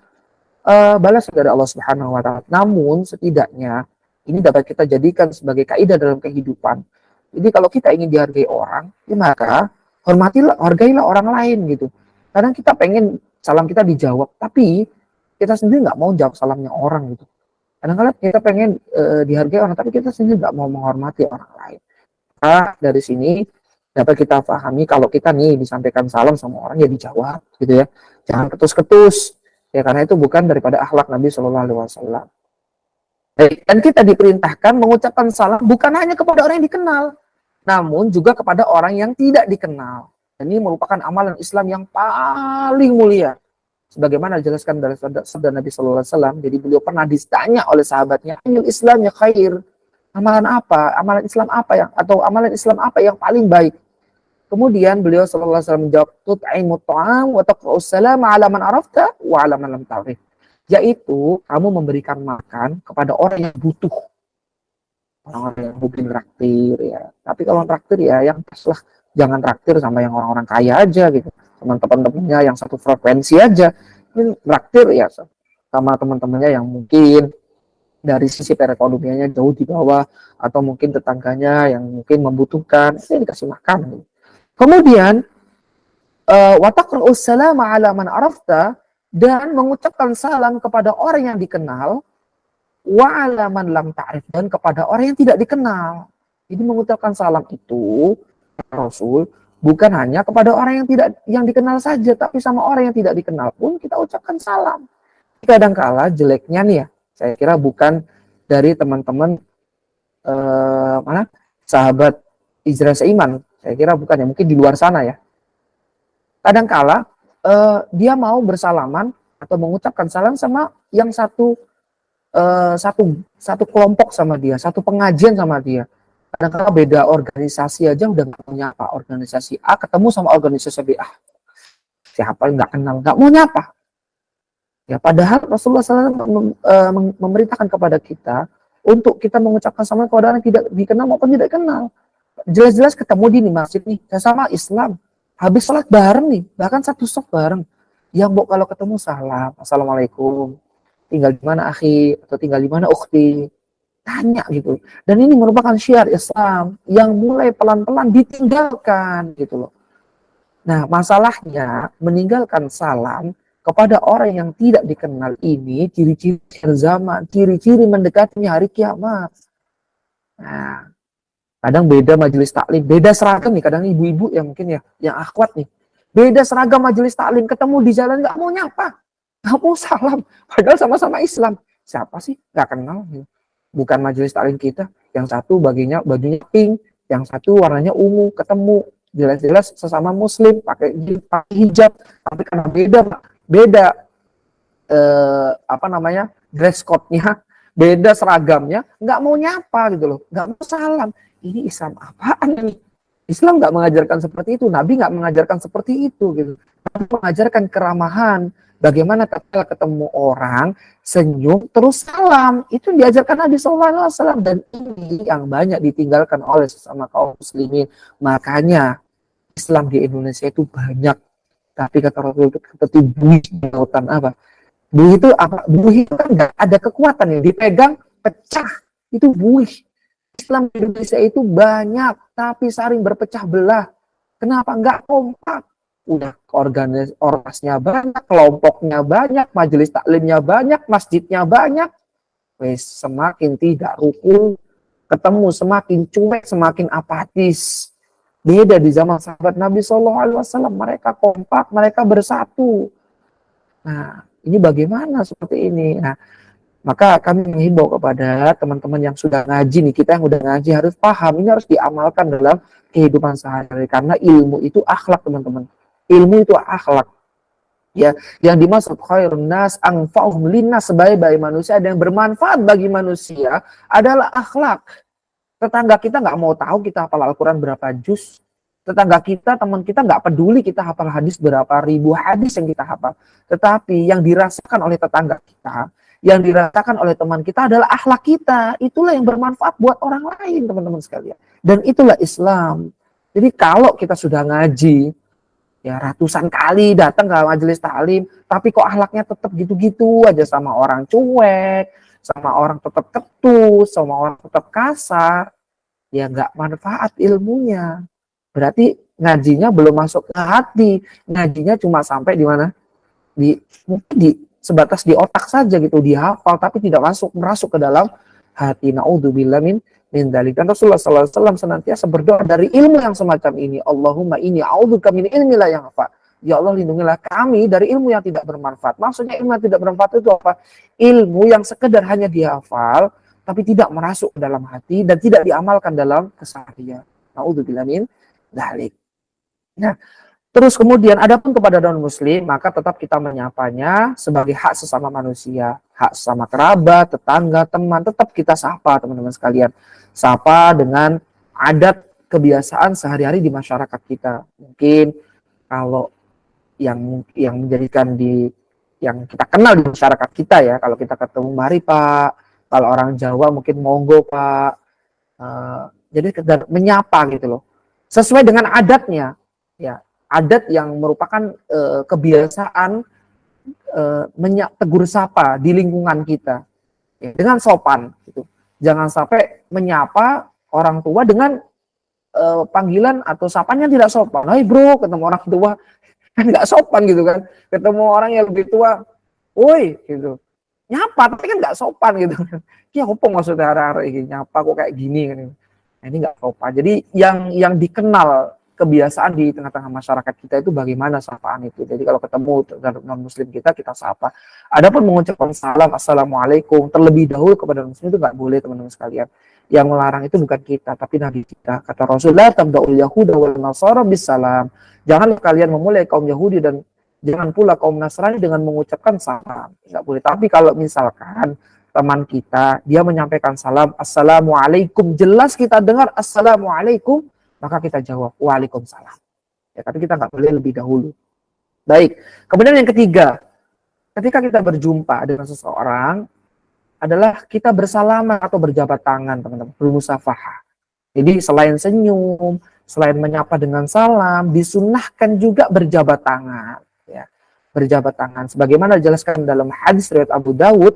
balas dari Allah Subhanahu wa taala. Namun setidaknya ini dapat kita jadikan sebagai kaidah dalam kehidupan. Jadi kalau kita ingin dihargai orang, ya maka hargailah orang lain gitu. Kadang kita pengen salam kita dijawab, tapi kita sendiri nggak mau jawab salamnya orang gitu. Kadang-kadang kita pengen dihargai orang, tapi kita sendiri nggak mau menghormati orang lain. Nah, dari sini dapat kita pahami kalau kita nih disampaikan salam sama orang ya dijawab gitu ya. Jangan ketus-ketus. Ya karena itu bukan daripada akhlak Nabi Shallallahu Alaihi Wasallam. Dan kita diperintahkan mengucapkan salam bukan hanya kepada orang yang dikenal, namun juga kepada orang yang tidak dikenal. Dan ini merupakan amalan Islam yang paling mulia. Sebagaimana dijelaskan dari sabda Nabi Shallallahu Alaihi Wasallam. Jadi beliau pernah ditanya oleh sahabatnya, "Ayul Islamnya khair?" Amalan apa? Amalan Islam apa amalan Islam apa yang paling baik? Kemudian beliau Shallallahu Alaihi Wasallam menjawab, "Tut'imut ta'am wa taqra'us salam 'ala man arafta wa 'ala man lam ta'rif." Yaitu kamu memberikan makan kepada orang yang butuh. Orang-orang yang mungkin traktir ya. Tapi kalau traktir ya yang pas lah. Jangan traktir sama yang orang-orang kaya aja gitu. Teman-temannya yang satu frekuensi aja. Ini traktir ya sama teman-temannya yang mungkin dari sisi perekonomiannya jauh di bawah, atau mungkin tetangganya yang mungkin membutuhkan, ini dikasih makan. Kemudian wa taqra'us salama 'ala man arafta, dan mengucapkan salam kepada orang yang dikenal, wa 'ala man lam ta'rif, dan kepada orang yang tidak dikenal. Jadi mengucapkan salam itu Rasul Bukan hanya kepada orang yang dikenal saja, tapi sama orang yang tidak dikenal pun kita ucapkan salam. Kadangkala jeleknya nih ya, saya kira bukan dari teman-teman sahabat Hijrah Seiman. Saya kira bukan ya, mungkin di luar sana ya. Kadangkala dia mau bersalaman atau mengucapkan salam sama yang satu kelompok sama dia, satu pengajian sama dia. Kadang-kadang beda organisasi aja udah nggak mau nyapa. Organisasi A ketemu sama organisasi B. Siapa yang nggak kenal, nggak mau nyapa. Ya, padahal Rasulullah SAW memerintahkan kepada kita untuk kita mengucapkan salam kepada orang yang tidak dikenal maupun tidak kenal. Jelas-jelas ketemu di masjid nih, sama Islam. Habis sholat bareng nih, bahkan satu saf bareng. Yang kalau ketemu salam, assalamualaikum, tinggal di mana akhi, atau tinggal di mana ukhti. Tanya gitu. Dan ini merupakan syiar Islam yang mulai pelan-pelan ditinggalkan gitu loh. Nah, masalahnya meninggalkan salam kepada orang yang tidak dikenal ini ciri-ciri zaman, ciri-ciri mendekatinya hari kiamat. Nah, kadang beda majelis taklim, beda seragam nih, kadang ibu-ibu yang mungkin ya, yang akhwat nih. Beda seragam majelis taklim, ketemu di jalan nggak mau nyapa, nggak mau salam, padahal sama-sama Islam. Siapa sih? Nggak kenal gitu. Bukan majelis taklim kita, yang satu bajunya pink, yang satu warnanya ungu, ketemu jelas-jelas sesama muslim pakai hijab, tapi karena beda dress code-nya, beda seragamnya, nggak mau nyapa gitu loh, nggak mau salam. Ini Islam apaan ini? Islam nggak mengajarkan seperti itu, Nabi nggak mengajarkan seperti itu gitu. Nabi mengajarkan keramahan. Bagaimana tatkala ketemu orang, senyum, terus salam. Itu diajarkan Nabi SAW. Dan ini yang banyak ditinggalkan oleh sesama kaum muslimin. Makanya Islam di Indonesia itu banyak. Tapi kata Rasul itu seperti buih di lautan apa? Buih itu apa? Buih itu kan nggak ada kekuatan yang dipegang, pecah. Itu buih. Islam di Indonesia itu banyak, tapi saling berpecah belah. Kenapa? Nggak kompak. Udah ormasnya banyak, kelompoknya banyak, majelis taklimnya banyak, masjidnya banyak. Semakin tidak rukun, ketemu semakin cuek, semakin apatis. Beda di zaman sahabat Nabi SAW, mereka kompak, mereka bersatu. Nah, ini bagaimana seperti ini? Nah, maka kami menghimbau kepada teman-teman yang sudah ngaji nih, kita yang udah ngaji harus paham, ini harus diamalkan dalam kehidupan sehari-hari. Karena ilmu itu akhlak, teman-teman. Ilmu itu akhlak. Ya, yang dimaksud khairun nas anfa'uhum linnas, sebaik-baik manusia ada yang bermanfaat bagi manusia adalah akhlak. Tetangga kita nggak mau tahu kita hafal Al-Quran berapa juz. Tetangga kita, teman kita nggak peduli kita hafal hadis berapa ribu hadis yang kita hafal. Tetapi yang dirasakan oleh tetangga kita, yang dirasakan oleh teman kita adalah akhlak kita. Itulah yang bermanfaat buat orang lain, teman-teman sekalian. Dan itulah Islam. Jadi kalau kita sudah ngaji, ya ratusan kali datang ke majelis taklim, tapi kok akhlaknya tetap gitu-gitu aja, sama orang cuek, sama orang tetap ketus, sama orang tetap kasar, ya nggak manfaat ilmunya. Berarti ngajinya belum masuk ke hati, ngajinya cuma sampai di mana? Di sebatas di otak saja gitu, dihafal tapi tidak merasuk ke dalam hati. Naudzubillah min dalik. Dan Rasulullah SAW senantiasa berdoa dari ilmu yang semacam ini. Allahumma inni a'udzubika min ilmi la yanfa. Ya Allah, lindungilah kami dari ilmu yang tidak bermanfaat. Maksudnya ilmu yang tidak bermanfaat itu apa? Ilmu yang sekedar hanya dihafal tapi tidak merasuk ke dalam hati dan tidak diamalkan dalam keseharian. Naudzubillah min dalik. Nah, terus kemudian adapun kepada non-muslim, maka tetap kita menyapanya sebagai hak sesama manusia, hak sesama kerabat, tetangga, teman, tetap kita sapa, teman-teman sekalian. Sapa dengan adat kebiasaan sehari-hari di masyarakat kita. Mungkin kalau yang menjadikan yang kita kenal di masyarakat kita ya, kalau kita ketemu mari Pak, kalau orang Jawa mungkin monggo Pak. Jadi menyapa gitu loh. Sesuai dengan adatnya, ya. Adat yang merupakan kebiasaan tegur sapa di lingkungan kita, ya, dengan sopan gitu. Jangan sampai menyapa orang tua dengan panggilan atau sapanya tidak sopan. Hai bro, ketemu orang tua kan nggak sopan gitu kan. Ketemu orang yang lebih tua, woi gitu. Nyapa tapi kan nggak sopan gitu. Ya apa maksudnya arah-arah ini nyapa kok kayak gini kan. Nah, ini nggak sopan. Jadi yang dikenal kebiasaan di tengah-tengah masyarakat kita itu bagaimana sapaan itu. Jadi kalau ketemu non muslim kita sapa. Adapun mengucapkan salam assalamualaikum terlebih dahulu kepada non muslim itu nggak boleh, teman-teman sekalian. Yang melarang itu bukan kita tapi nabi kita. Kata Rasulullah, tabda'ul yahuda wal nasara bisalam. Janganlah kalian memulai kaum Yahudi dan jangan pula kaum Nasrani dengan mengucapkan salam. Nggak boleh. Tapi kalau misalkan teman kita dia menyampaikan salam assalamualaikum, jelas kita dengar assalamualaikum, maka kita jawab waalaikumsalam. Ya, tapi kita nggak boleh lebih dahulu. Baik. Kemudian yang ketiga, ketika kita berjumpa dengan seseorang adalah kita bersalaman atau berjabat tangan, teman-teman, bermusafahah. Jadi selain senyum, selain menyapa dengan salam, disunnahkan juga berjabat tangan. Ya, berjabat tangan. Sebagaimana dijelaskan dalam hadis riwayat Abu Dawud,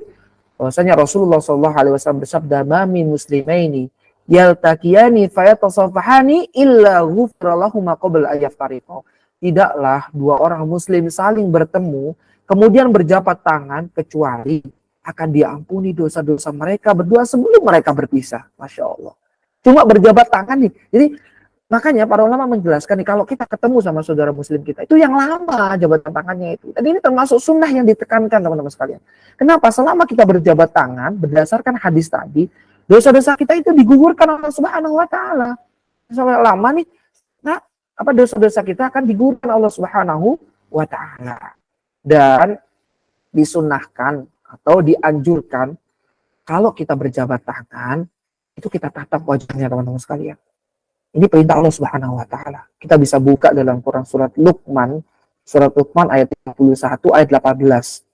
bahwasanya Rasulullah SAW bersabda, "Mamin muslimaini yaltaqiyani fayatasafahani illa ghufira lahum qabla ayaftariqo." Tidaklah dua orang muslim saling bertemu kemudian berjabat tangan kecuali akan diampuni dosa-dosa mereka berdua sebelum mereka berpisah. Masya Allah. Cuma berjabat tangan nih. Jadi makanya para ulama menjelaskan nih, kalau kita ketemu sama saudara muslim kita itu yang lama jabatan tangannya itu. Dan ini termasuk sunnah yang ditekankan, teman-teman sekalian. Kenapa? Selama kita berjabat tangan berdasarkan hadis tadi, dosa-dosa kita itu digugurkan oleh Allah Subhanahu wa taala. Sampai lama nih, nah, dosa-dosa kita akan digugurkan Allah Subhanahu wa taala. Dan disunnahkan atau dianjurkan kalau kita berjabat tangan itu kita tatap wajahnya, teman-teman sekalian. Ini perintah Allah Subhanahu wa taala. Kita bisa buka dalam Quran surat Luqman ayat 31 ayat 18.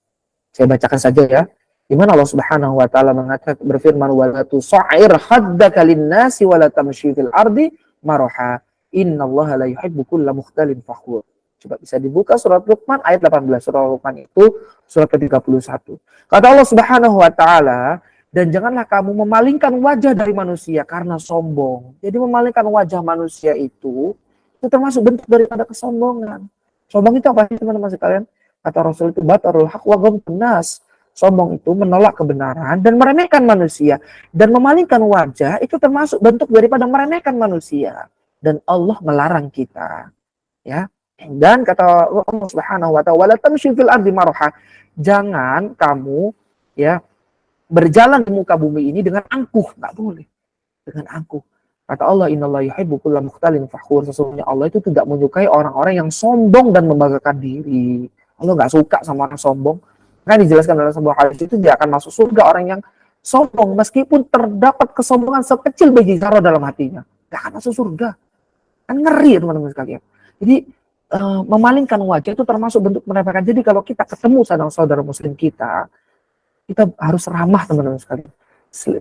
Saya bacakan saja ya. Di mana Allah Subhanahu wa taala mengatakan, berfirman, "Wala tusa'ir haddaka lin-nasi wa la tamshi fil ardi maraha. Innallaha la yuhibbu kulla mukhtalin fakhur." Coba bisa dibuka surat Luqman ayat 18. Surat Luqman itu surat ke-31. Kata Allah Subhanahu wa taala, "Dan janganlah kamu memalingkan wajah dari manusia karena sombong." Jadi memalingkan wajah manusia itu termasuk bentuk daripada kesombongan. Sombong itu apa sih, teman-teman sekalian? Kata Rasul itu batarul haq wa ghamtun nas. Sombong itu menolak kebenaran dan meremehkan manusia. Dan memalingkan wajah itu termasuk bentuk daripada meremehkan manusia. Dan Allah melarang kita. Ya. Dan kata Allah Subhanahu wa taala, "Wala tamshi fil ardi maraha." Jangan kamu ya berjalan di muka bumi ini dengan angkuh, nggak boleh. Dengan angkuh. Kata Allah, "Innallaha yuhibbu kulla mukhtalin fakhur." Sesungguhnya Allah itu tidak menyukai orang-orang yang sombong dan membanggakan diri. Allah nggak suka sama orang sombong. Kan dijelaskan dalam sebuah hadis itu dia akan masuk surga orang yang sombong meskipun terdapat kesombongan sekecil biji zarah dalam hatinya. Nggak akan masuk surga. Kan ngeri ya, teman-teman sekalian. Jadi memalingkan wajah itu termasuk bentuk meremehkan. Jadi kalau kita ketemu sama saudara muslim kita harus ramah, teman-teman sekalian.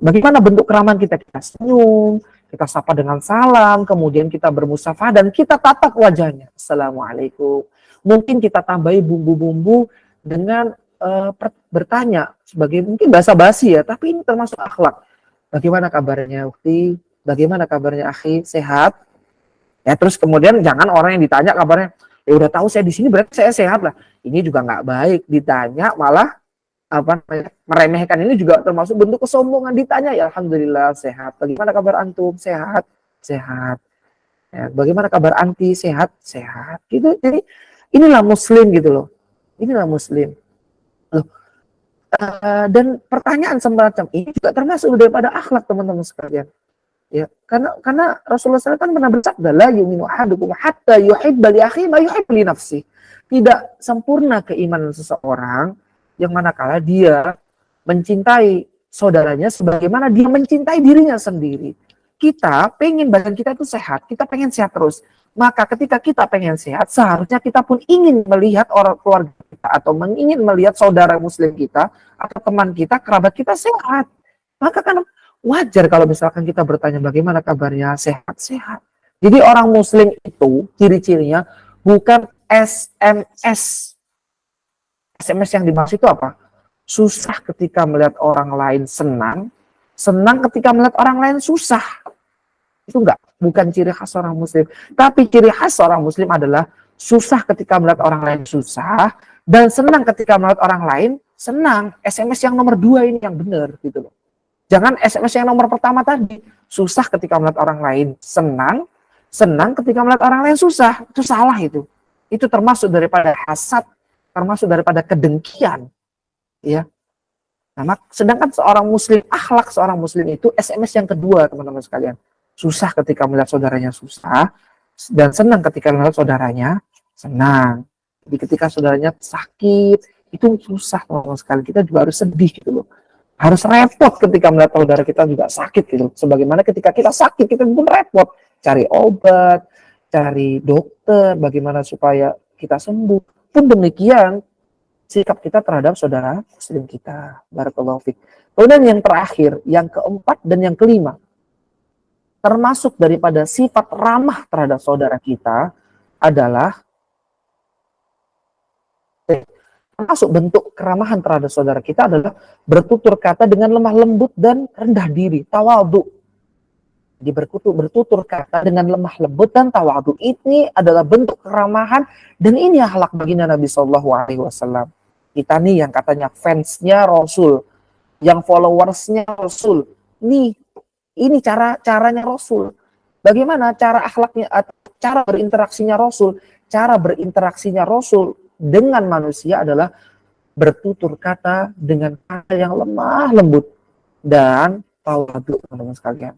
Bagaimana bentuk keramahan kita? Kita senyum, kita sapa dengan salam, kemudian kita bermusafah dan kita tatap wajahnya. Assalamualaikum. Mungkin kita tambahi bumbu-bumbu dengan bertanya sebagai mungkin basa-basi ya, tapi ini termasuk akhlak. Bagaimana kabarnya Ukti? Bagaimana kabarnya Akhi? Sehat? Ya, terus kemudian jangan orang yang ditanya kabarnya, ya udah tahu saya di sini berarti saya sehat lah. Ini juga nggak baik, ditanya malah meremehkan. Ini juga termasuk bentuk kesombongan. Ditanya, ya alhamdulillah sehat. Bagaimana kabar antum? Sehat, sehat. Ya, bagaimana kabar anti? Sehat, sehat. Gitu. Jadi inilah muslim gitu loh. Inilah muslim. Loh. Dan pertanyaan semacam ini juga termasuk daripada akhlak, teman-teman sekalian. Ya, karena Rasulullah SAW kan pernah bersabda, "La yu'minu ahadukum hatta yuhibba li akhihi ma yuhibbu li nafsihi." Tidak sempurna keimanan seseorang yang manakala dia mencintai saudaranya sebagaimana dia mencintai dirinya sendiri. Kita pengen badan kita itu sehat, kita pengen sehat terus. Maka ketika kita pengen sehat, seharusnya kita pun ingin melihat orang keluarga kita atau ingin melihat saudara muslim kita atau teman kita, kerabat kita sehat. Maka kan wajar kalau misalkan kita bertanya bagaimana kabarnya, sehat-sehat. Jadi orang muslim itu ciri-cirinya bukan SMS. SMS yang dimaksud itu apa? Susah ketika melihat orang lain senang, senang ketika melihat orang lain susah. Itu bukan ciri khas orang muslim. Tapi ciri khas orang muslim adalah susah ketika melihat orang lain susah dan senang ketika melihat orang lain senang. SMS yang nomor 2 ini yang benar gitu loh. Jangan SMS yang nomor pertama tadi, susah ketika melihat orang lain senang senang ketika melihat orang lain susah. Itu salah itu. Itu termasuk daripada hasad, termasuk daripada kedengkian. Ya. Nah, sedangkan seorang muslim, akhlak seorang muslim itu SMS yang kedua, teman-teman sekalian. Susah ketika melihat saudaranya susah, dan senang ketika melihat saudaranya senang. Jadi ketika saudaranya sakit, itu susah, teman-teman sekalian. Kita juga harus sedih gitu loh. Harus repot ketika melihat saudara kita juga sakit gitu. Sebagaimana ketika kita sakit, kita pun repot. Cari obat, cari dokter, bagaimana supaya kita sembuh. Pun demikian, sikap kita terhadap saudara muslim kita. Barakallahu fiik. Kemudian yang terakhir, yang keempat dan yang kelima, termasuk daripada sifat ramah terhadap saudara kita adalah termasuk bentuk keramahan terhadap saudara kita adalah bertutur kata dengan lemah lembut dan rendah diri, tawadhu. Jadi bertutur kata dengan lemah lembut dan tawadhu. Ini adalah bentuk keramahan dan ini akhlak baginda Nabi Shallallahu Alaihi Wasallam. Kita nih yang katanya fansnya Rasul, yang followersnya Rasul. Ini caranya Rasul. Bagaimana cara akhlaknya, cara berinteraksinya Rasul? Cara berinteraksinya Rasul dengan manusia adalah bertutur kata dengan kata yang lemah lembut dan tawadhu, teman-teman sekalian.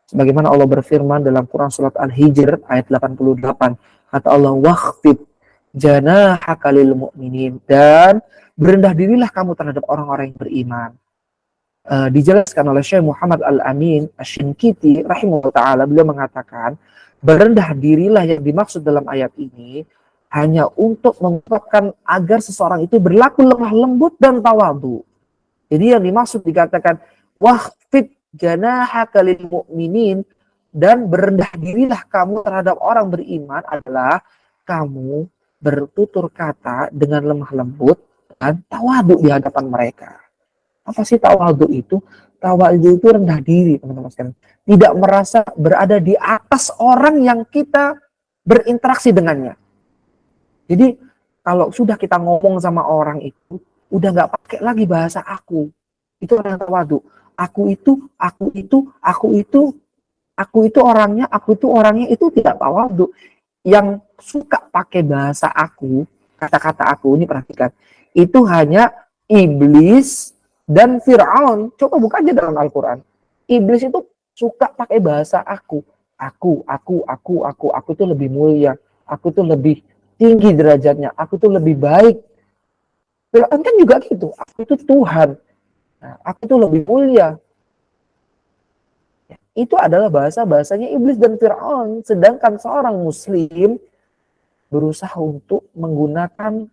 Sebagaimana Allah berfirman dalam Quran surat Al-Hijr ayat 88, kata Allah, "Wakhfid janahaka lil mu'minin," dan berendah dirilah kamu terhadap orang-orang yang beriman. Dijelaskan oleh Syekh Muhammad Al-Amin Asy-Syinkiti rahimahullah ta'ala, beliau mengatakan berendah dirilah yang dimaksud dalam ayat ini hanya untuk mengungkapkan agar seseorang itu berlaku lemah lembut dan tawadhu. Jadi yang dimaksud dikatakan wahfid janahaka lil mu'minin, dan berendah dirilah kamu terhadap orang beriman adalah kamu bertutur kata dengan lemah lembut dan tawadhu di hadapan mereka. Apa sih tawadhu itu? Tawadhu itu rendah diri, teman-teman sekalian. Tidak merasa berada di atas orang yang kita berinteraksi dengannya. Jadi kalau sudah kita ngomong sama orang itu, udah nggak pakai lagi bahasa aku. Itu orang tawadhu. Aku itu orangnya itu tidak tawadhu. Yang suka pakai bahasa aku, kata-kata aku, ini perhatikan. Itu hanya iblis dan Fir'aun. Coba buka aja dalam Al-Quran. Iblis itu suka pakai bahasa aku. Aku itu lebih mulia. Aku itu lebih tinggi derajatnya. Aku itu lebih baik. Fir'aun kan juga gitu. Aku itu Tuhan. Nah, aku itu lebih mulia. Itu adalah bahasanya iblis dan Fir'aun. Sedangkan seorang muslim berusaha untuk menggunakan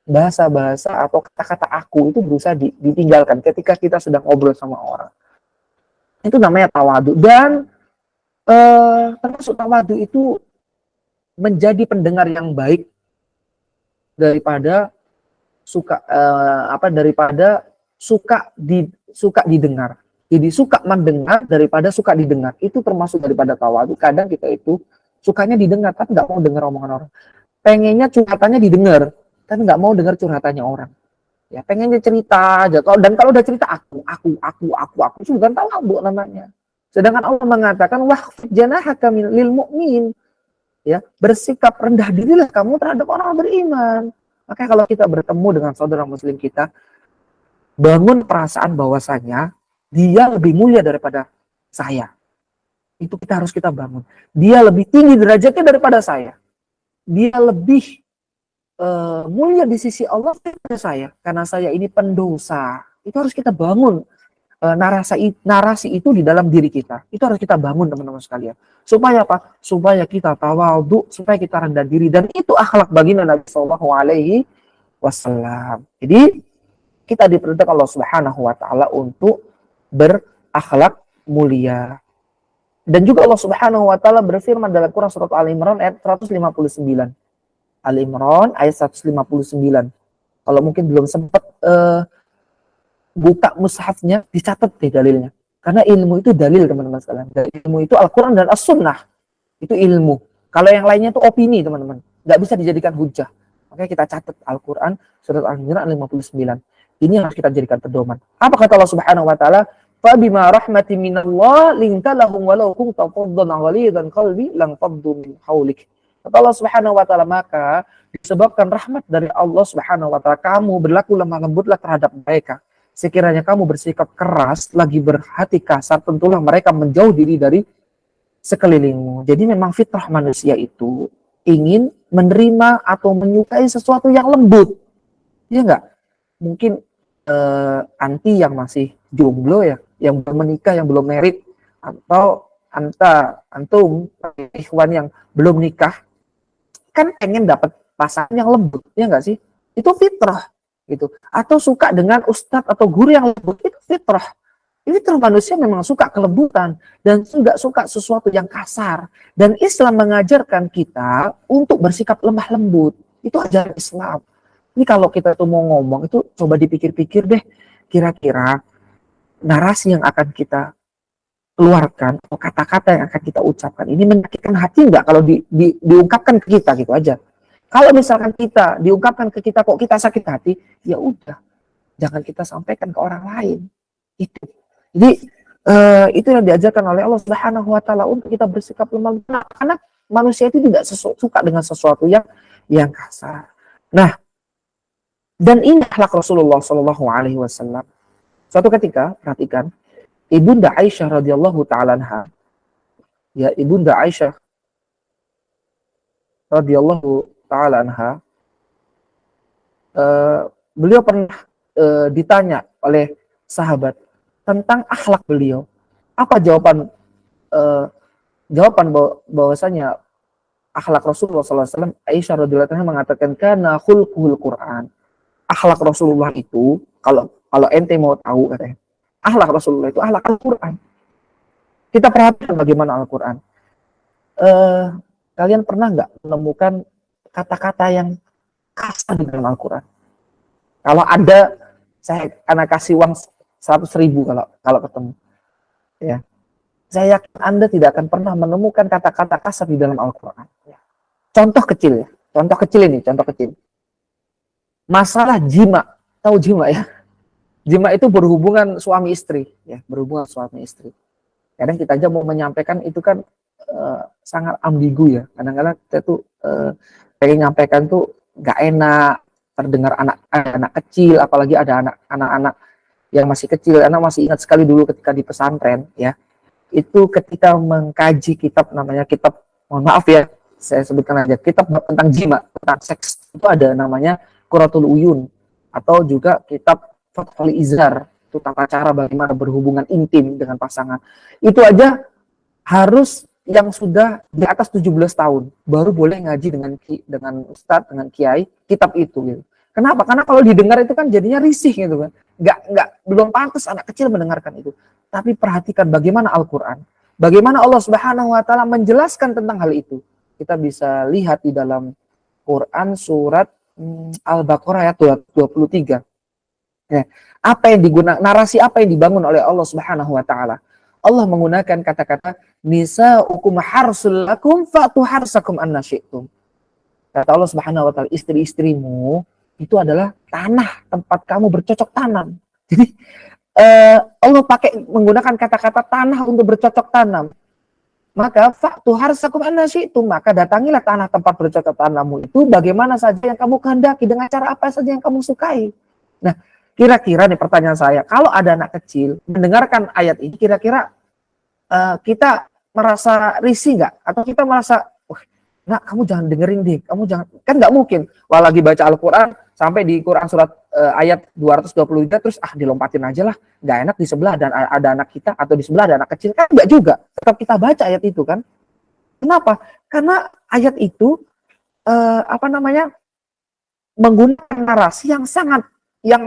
bahasa-bahasa atau kata-kata aku itu berusaha ditinggalkan ketika kita sedang ngobrol sama orang. Itu namanya tawadhu. Dan termasuk tawadhu itu menjadi pendengar yang baik daripada suka didengar. Jadi suka mendengar daripada suka didengar. Itu termasuk daripada tawadhu. Kadang kita itu sukanya didengar tapi nggak mau dengar omongan orang. Pengennya curhatannya didengar tapi nggak mau dengar curhatannya orang. Ya, pengennya cerita aja. Dan kalau udah cerita aku itu bukan tawadhu namanya. Sedangkan Allah mengatakan wahfid janahaka lil mu'min. Ya, bersikap rendah dirilah kamu terhadap orang beriman. Makanya kalau kita bertemu dengan saudara muslim kita, bangun perasaan bahwasanya dia lebih mulia daripada saya. Itu harus kita bangun. Dia lebih tinggi derajatnya daripada saya. Dia lebih mulia di sisi Allah daripada saya. Karena saya ini pendosa. Itu harus kita bangun. Narasi itu di dalam diri kita. Itu harus kita bangun, teman-teman sekalian. Supaya apa? Supaya kita tawadhu, supaya kita rendah diri. Dan itu akhlak baginda Nabi Sallallahu Alaihi Wasallam. Jadi kita diperintahkan Allah Subhanahu Wa Taala untuk berakhlak mulia. Dan juga Allah Subhanahu Wa Taala berfirman dalam Quran surat Al-Imran ayat 159. Al-Imran ayat 159. Kalau mungkin belum sempat buka mushafnya, dicatat deh dalilnya. Karena ilmu itu dalil, teman-teman sekalian. Dan ilmu itu Al-Quran dan As-Sunnah. Itu ilmu. Kalau yang lainnya itu opini, teman-teman. Nggak bisa dijadikan hujah. Makanya kita catat Al-Quran, surat Al-Imran 59. Ini yang harus kita jadikan pedoman. Apa kata Allah Subhanahu Wa Taala? Fa bima rahmatin minallah linta lahum walau kunta faddan ghalidzan qalbi lang faddu min haulik. Kata Allah Subhanahu wa taala, maka disebabkan rahmat dari Allah Subhanahu wa taala kamu berlaku lemah lembutlah terhadap mereka. Sekiranya kamu bersikap keras, lagi berhati kasar, tentulah mereka menjauh diri dari sekelilingmu. Jadi memang fitrah manusia itu ingin menerima atau menyukai sesuatu yang lembut. Ya enggak? Mungkin anti yang masih jomblo ya, yang belum menikah, yang belum merit, atau antum ikhwan yang belum nikah, kan pengen dapat pasangan yang lembut, ya enggak sih? Itu fitrah gitu. Atau suka dengan ustadz atau guru yang lembut, itu fitrah. Ini manusia memang suka kelembutan dan enggak suka sesuatu yang kasar. Dan Islam mengajarkan kita untuk bersikap lemah lembut. Itu ajaran Islam. Ini kalau kita tuh mau ngomong itu coba dipikir-pikir deh, kira-kira narasi yang akan kita keluarkan atau kata-kata yang akan kita ucapkan ini menyakitkan hati nggak kalau diungkapkan ke kita gitu aja. Kalau misalkan kita diungkapkan ke kita kok kita sakit hati, ya udah, jangan kita sampaikan ke orang lain. Itu. Jadi itu yang diajarkan oleh Allah Subhanahu wa taala untuk kita bersikap lemah lembut. Karena manusia itu tidak suka dengan sesuatu yang kasar. Nah, dan ini akhlak Rasulullah Shallallahu Alaihi Wasallam. Suatu ketika, perhatikan, Ibunda Aisyah radhiyallahu taala anha, ya Ibunda Aisyah radhiyallahu taala anha, beliau pernah ditanya oleh sahabat tentang akhlak beliau. Apa jawaban bahwasanya akhlak Rasulullah SAW? Aisyah radhiyallahu anha mengatakan kana khulquhul Quran. Akhlak Rasulullah itu, kalau ente mau tahu katanya, akhlak Rasulullah itu akhlak Al-Quran. Kita perhatikan bagaimana Al-Quran. Kalian pernah nggak menemukan kata-kata yang kasar di dalam Al-Quran? Kalau ada, anak kasih uang 100.000 kalau ketemu. Ya, saya yakin Anda tidak akan pernah menemukan kata-kata kasar di dalam Al-Quran. Contoh kecil ya, contoh kecil. Masalah jima, tahu jima ya? Jima itu berhubungan suami istri, ya, berhubungan suami istri. Kadang kita aja mau menyampaikan itu kan sangat ambigu ya. Kadang-kadang kita tuh pengen nyampaikan tuh nggak enak, terdengar anak kecil, apalagi ada anak-anak yang masih kecil. Anak masih ingat sekali dulu ketika di pesantren, ya, itu ketika mengkaji kitab namanya kitab, mohon maaf ya, saya sebutkan aja, kitab tentang jima, tentang seks, itu ada namanya Qurratul Uyun, atau juga kitab Fathul Izar, itu tata cara bagaimana berhubungan intim dengan pasangan. Itu aja harus yang sudah di atas 17 tahun baru boleh ngaji dengan ustadz, dengan kiai kitab itu gitu. Kenapa? Karena kalau didengar itu kan jadinya risih gitu kan. Belum pantas anak kecil mendengarkan itu. Tapi perhatikan bagaimana Al-Qur'an. Bagaimana Allah Subhanahu wa taala menjelaskan tentang hal itu. Kita bisa lihat di dalam Quran surat Al-Baqarah ayat 23. Ya, narasi apa yang dibangun oleh Allah Subhanahu wa taala? Allah menggunakan kata-kata nisaukum harsul lakum fa'tu harsakum anna syi'tum. Kata Allah Subhanahu wa taala, istri-istrimu itu adalah tanah tempat kamu bercocok tanam. Jadi Allah menggunakan kata-kata tanah untuk bercocok tanam. Maka fa'tu harsakum anna syi'tum, maka datangilah tanah tempat bercocok tanammu itu bagaimana saja yang kamu kehendaki, dengan cara apa saja yang kamu sukai. Nah, kira-kira nih pertanyaan saya, kalau ada anak kecil mendengarkan ayat ini, kira-kira kita merasa risih nggak? Atau kita merasa, wah, nak kamu jangan dengerin deh, kamu jangan, kan nggak mungkin. Wah, lagi baca Al-Quran, sampai di Quran surat ayat 223, terus dilompatin aja lah, nggak enak di sebelah dan ada anak kita, atau di sebelah ada anak kecil, kan nggak juga. Tetap kita baca ayat itu kan. Kenapa? Karena ayat itu, menggunakan narasi yang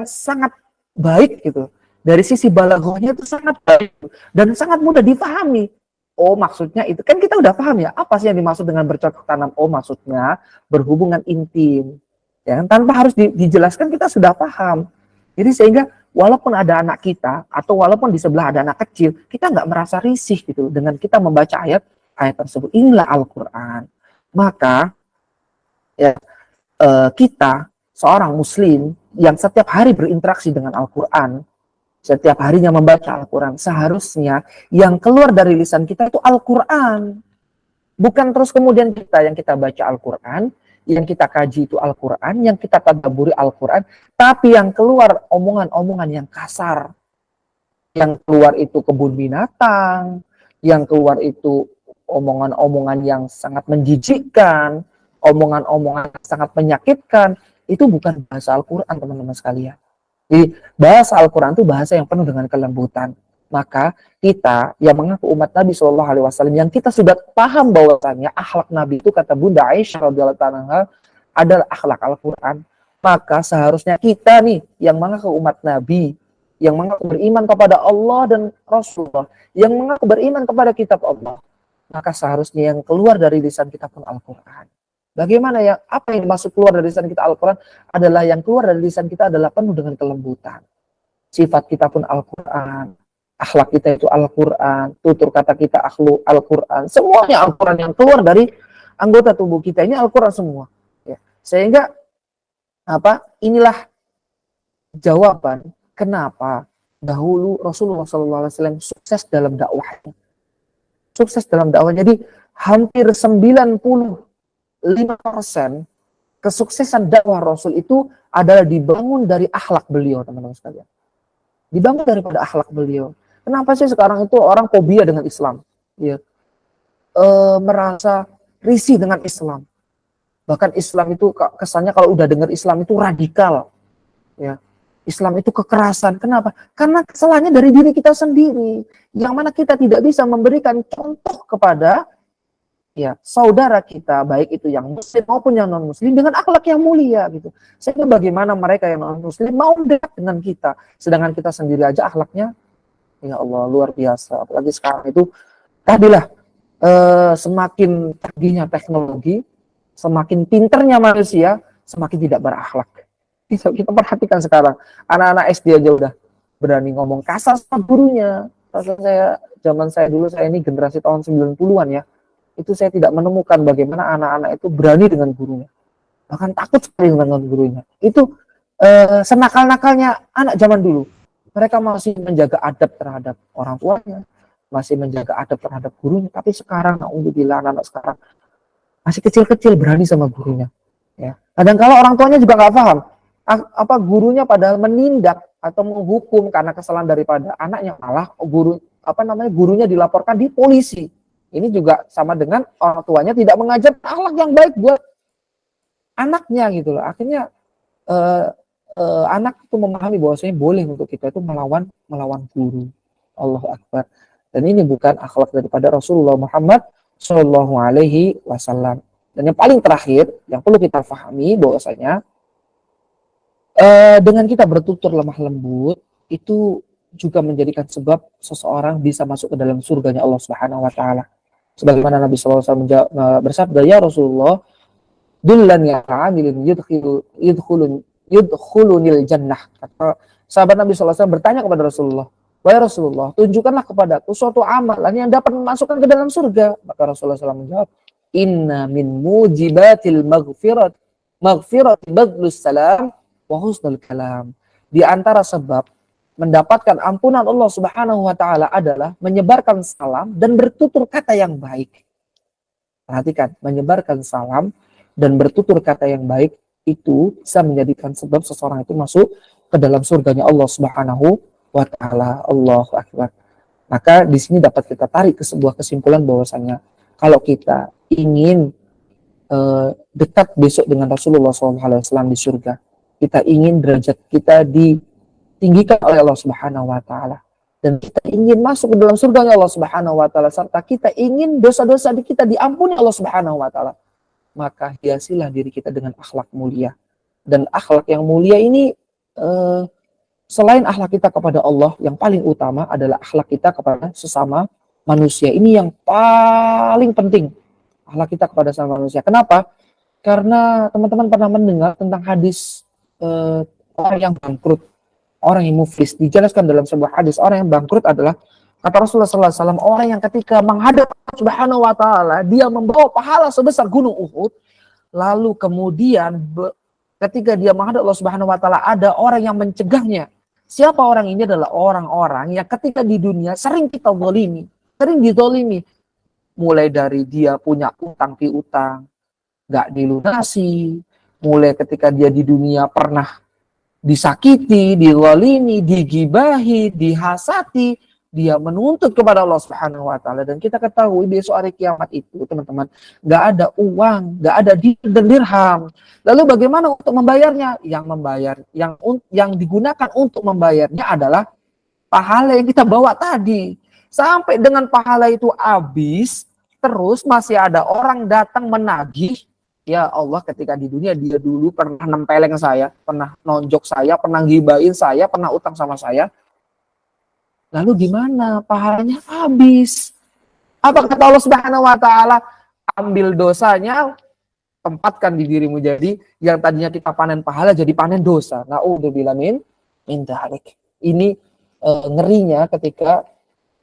sangat baik gitu. Dari sisi balaghahnya itu sangat baik dan sangat mudah dipahami. Oh, maksudnya itu kan kita udah paham ya, apa sih yang dimaksud dengan bercocok tanam? Oh, maksudnya berhubungan intim. Ya kan, tanpa harus dijelaskan kita sudah paham. Jadi sehingga walaupun ada anak kita atau walaupun di sebelah ada anak kecil, kita nggak merasa risih gitu dengan kita membaca ayat tersebut. Inilah Al-Qur'an. Maka ya, kita seorang muslim yang setiap hari berinteraksi dengan Al-Qur'an, setiap harinya membaca Al-Quran, seharusnya yang keluar dari lisan kita itu Al-Quran. Bukan terus kemudian yang kita baca Al-Quran, yang kita kaji itu Al-Quran, yang kita tadabburi Al-Quran, tapi yang keluar omongan-omongan yang kasar, yang keluar itu kebun binatang, yang keluar itu omongan-omongan yang sangat menjijikkan, omongan-omongan yang sangat menyakitkan, itu bukan bahasa Al-Quran, teman-teman sekalian. Jadi bahasa Al-Quran itu bahasa yang penuh dengan kelembutan. Maka kita yang mengaku umat Nabi SAW, yang kita sudah paham bahwasannya akhlak Nabi itu, kata Bunda Aisyah radhiyallahu anha, adalah akhlak Al-Quran. Maka seharusnya kita nih yang mengaku umat Nabi, yang mengaku beriman kepada Allah dan Rasulullah, yang mengaku beriman kepada kitab Allah, maka seharusnya yang keluar dari lisan kita pun Al-Quran. Bagaimana ya? Apa yang masuk keluar dari lisan kita Al-Quran adalah yang keluar dari lisan kita adalah penuh dengan kelembutan. Sifat kita pun Al-Quran, akhlak kita itu Al-Quran, tutur kata kita Al-Quran, semuanya Al-Quran yang keluar dari anggota tubuh kita ini Al-Quran semua. Ya. Sehingga inilah jawaban kenapa dahulu Rasulullah SAW sukses dalam dakwahnya. Sukses dalam dakwah. Jadi hampir 95% kesuksesan dakwah Rasul itu adalah dibangun dari akhlak beliau, teman-teman sekalian. Dibangun daripada akhlak beliau. Kenapa sih sekarang itu orang fobia dengan Islam? Ya. Merasa risih dengan Islam. Bahkan Islam itu kesannya kalau udah dengar Islam itu radikal. Ya. Islam itu kekerasan. Kenapa? Karena kesalahannya dari diri kita sendiri. Yang mana kita tidak bisa memberikan contoh kepada saudara kita, baik itu yang muslim maupun yang non muslim, dengan akhlak yang mulia gitu. Sehingga bagaimana mereka yang non muslim mau dekat dengan kita, sedangkan kita sendiri aja akhlaknya ya Allah luar biasa. Apalagi sekarang itu tadilah semakin canggihnya teknologi, semakin pinternya manusia, semakin tidak berakhlak. Kita perhatikan sekarang anak-anak SD aja udah berani ngomong kasar sama gurunya. Zaman saya dulu, saya ini generasi tahun 90-an ya. Itu saya tidak menemukan bagaimana anak-anak itu berani dengan gurunya. Bahkan takut sekali dengan gurunya. Itu senakal-nakalnya anak zaman dulu. Mereka masih menjaga adab terhadap orang tuanya, masih menjaga adab terhadap gurunya. Tapi sekarang, alhamdulillah, anak-anak sekarang masih kecil-kecil berani sama gurunya. Ya. Kadang kala orang tuanya juga nggak paham. Gurunya padahal menindak atau menghukum karena kesalahan daripada anaknya, malah gurunya dilaporkan di polisi. Ini juga sama dengan orang tuanya tidak mengajar akhlak yang baik buat anaknya gitu loh. Akhirnya anak itu memahami bahwasanya boleh untuk kita itu melawan guru. Allahu Akbar. Dan ini bukan akhlak daripada Rasulullah Muhammad Shallallahu Alaihi Wasallam. Dan yang paling terakhir yang perlu kita pahami bahwasanya dengan kita bertutur lemah lembut itu juga menjadikan sebab seseorang bisa masuk ke dalam surganya Allah Subhanahu Wa Taala. Sebagaimana Nabi SAW bersabda, ya Rasulullah, dullan ya amilin yudkhulunil jannah. Kata sahabat Nabi SAW bertanya kepada Rasulullah, wahai Rasulullah, tunjukkanlah kepadaku suatu amalan yang dapat memasukkan ke dalam surga. Maka Rasulullah SAW menjawab, inna min mujibatil maghfirat badlus salam wa husnul kalam. Di antara sebab mendapatkan ampunan Allah Subhanahu wa Ta'ala adalah menyebarkan salam dan bertutur kata yang baik. Perhatikan, menyebarkan salam dan bertutur kata yang baik itu bisa menjadikan sebab seseorang itu masuk ke dalam surganya Allah Subhanahu wa Ta'ala. Allahu Akbar. Maka di sini dapat kita tarik ke sebuah kesimpulan bahwasanya kalau kita ingin dekat besok dengan Rasulullah SAW di surga, kita ingin derajat kita ditinggikan oleh Allah Subhanahu wa Ta'ala, dan kita ingin masuk ke dalam surganya Allah Subhanahu wa Ta'ala, serta kita ingin dosa-dosa kita diampuni Allah Subhanahu wa Ta'ala, maka hiasilah diri kita dengan akhlak mulia. Dan akhlak yang mulia ini selain akhlak kita kepada Allah, yang paling utama adalah akhlak kita kepada sesama manusia. Ini yang paling penting, akhlak kita kepada sesama manusia. Kenapa? Karena teman-teman pernah mendengar tentang hadis orang yang bangkrut, orang yang muflis. Dijelaskan dalam sebuah hadis, orang yang bangkrut adalah, kata Rasulullah SAW, orang yang ketika menghadap Allah Subhanahu wa Ta'ala, dia membawa pahala sebesar gunung Uhud, lalu kemudian ketika dia menghadap Allah Subhanahu wa Ta'ala, ada orang yang mencegahnya Siapa orang ini? Adalah orang-orang yang ketika di dunia sering kita zalimi, sering dizalimi. Mulai dari dia punya utang piutang, nggak dilunasi. Mulai ketika dia di dunia pernah disakiti, dizalimi, digibahi, dihasati, dia menuntut kepada Allah Subhanahu wa taala. Dan kita ketahui besok hari kiamat itu, teman-teman, nggak ada uang, nggak ada dirham. Lalu bagaimana untuk membayarnya? Yang digunakan untuk membayarnya adalah pahala yang kita bawa tadi. Sampai dengan pahala itu habis, terus masih ada orang datang menagih. Ya Allah, ketika di dunia dia dulu pernah nempeleng saya, pernah nonjok saya, pernah gibain saya, pernah utang sama saya. Lalu gimana? Pahalanya habis. Apa kata Allah Subhanahu wa taala? Ambil dosanya, tempatkan di dirimu, jadi yang tadinya kita panen pahala jadi panen dosa. Na'udzubillah min dzalik. Ini ngerinya ketika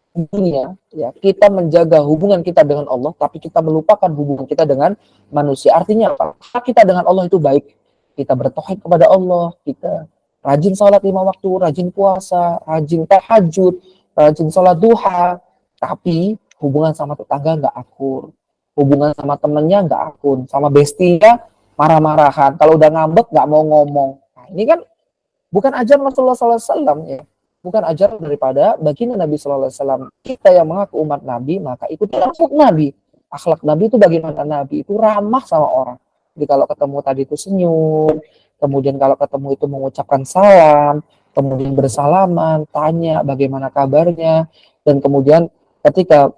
dunia, ya, kita menjaga hubungan kita dengan Allah, tapi kita melupakan hubungan kita dengan manusia. Artinya apa? Kita dengan Allah itu baik. Kita bertauhid kepada Allah, kita rajin sholat 5 waktu, rajin puasa, rajin tahajud, rajin sholat duha, tapi hubungan sama tetangga nggak akur, hubungan sama temennya nggak akur, sama bestinya marah-marahan, kalau udah ngambek nggak mau ngomong. Nah, ini kan bukan ajaran Rasulullah SAW, ya. Bukan ajaran daripada baginda Nabi SAW. Kita yang mengaku umat Nabi, maka ikut akhlak Nabi. Akhlak Nabi itu bagaimana? Nabi itu ramah sama orang. Jadi kalau ketemu tadi itu senyum, kemudian kalau ketemu itu mengucapkan salam, kemudian bersalaman, tanya bagaimana kabarnya, dan kemudian ketika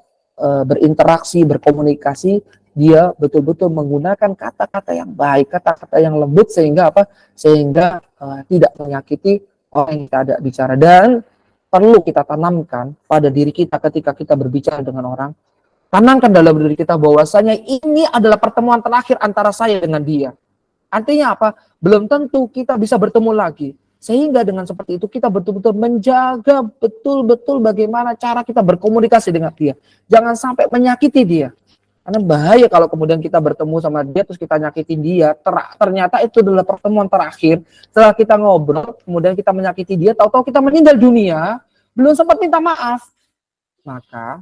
berinteraksi, berkomunikasi, dia betul-betul menggunakan kata-kata yang baik, kata-kata yang lembut, sehingga apa? Sehingga tidak menyakiti orang yang kita ada bicara. Dan perlu kita tanamkan pada diri kita ketika kita berbicara dengan orang, tanamkan dalam diri kita bahwasanya ini adalah pertemuan terakhir antara saya dengan dia. Artinya apa? Belum tentu kita bisa bertemu lagi. Sehingga dengan seperti itu kita betul-betul menjaga betul-betul bagaimana cara kita berkomunikasi dengan dia. Jangan sampai menyakiti dia. Karena bahaya kalau kemudian kita bertemu sama dia terus kita nyakitin dia. Ternyata itu adalah pertemuan terakhir. Setelah kita ngobrol, kemudian kita menyakiti dia, tahu-tahu kita meninggal dunia, belum sempat minta maaf. Maka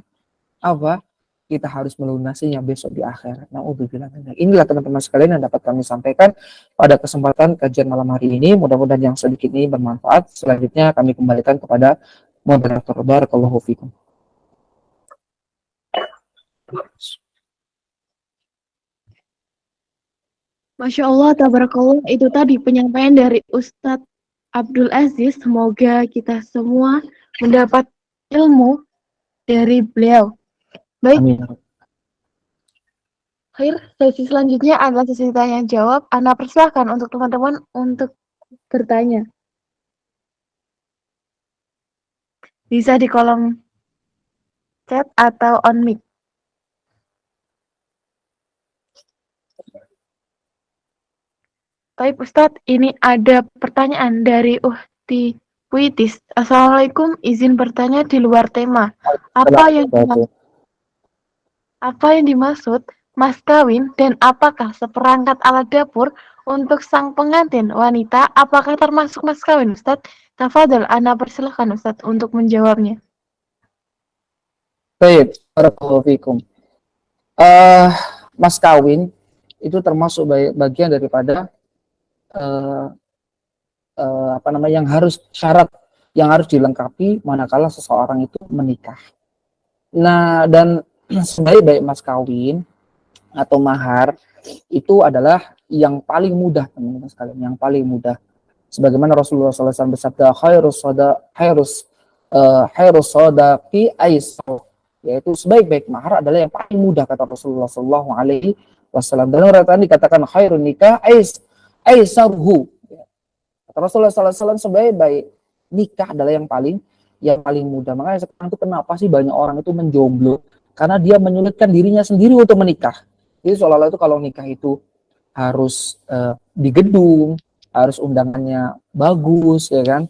apa? Kita harus melunasinya besok di akhirat. Na'udzubillah. Inilah teman-teman sekalian yang dapat kami sampaikan pada kesempatan kajian malam hari ini. Mudah-mudahan yang sedikit ini bermanfaat. Selanjutnya kami kembalikan kepada moderator. Barakallahu fikum. Masya Allah, tabarakallah. Itu tadi penyampaian dari Ustadz Abdul Aziz. Semoga kita semua mendapat ilmu dari beliau. Baik, Amin. akhir sesi selanjutnya adalah sesi tanya jawab. Ana persilahkan untuk teman-teman untuk bertanya. Bisa di kolom chat atau on mic. Baik Ustadz, ini ada pertanyaan dari Uhti Puitis. Assalamualaikum, izin bertanya di luar tema. Apa yang dimaksud mas kawin dan apakah seperangkat alat dapur untuk sang pengantin wanita apakah termasuk mas kawin Ustadz? Tafadhol, Ana persilahkan Ustadz untuk menjawabnya. Baik, barakallahu fikum. Mas kawin itu termasuk bagian daripada yang harus syarat yang harus dilengkapi manakala seseorang itu menikah. Nah, dan sebaik-baik mas kawin atau mahar itu adalah yang paling mudah, teman-teman sekalian, yang paling mudah. Sebagaimana Rasulullah SAW bersabda, khairus sadaqi aisar, yaitu sebaik-baik mahar adalah yang paling mudah, kata Rasulullah SAW. Dan orang tadi dikatakan khairun nikah aisarhu. Kata Rasulullah SAW, sebaik-baik nikah adalah yang paling mudah. Makanya sekarang itu kenapa sih banyak orang itu menjomblo? Karena dia menyulitkan dirinya sendiri untuk menikah. Jadi seolah-olah itu kalau nikah itu harus di gedung, harus undangannya bagus, ya kan?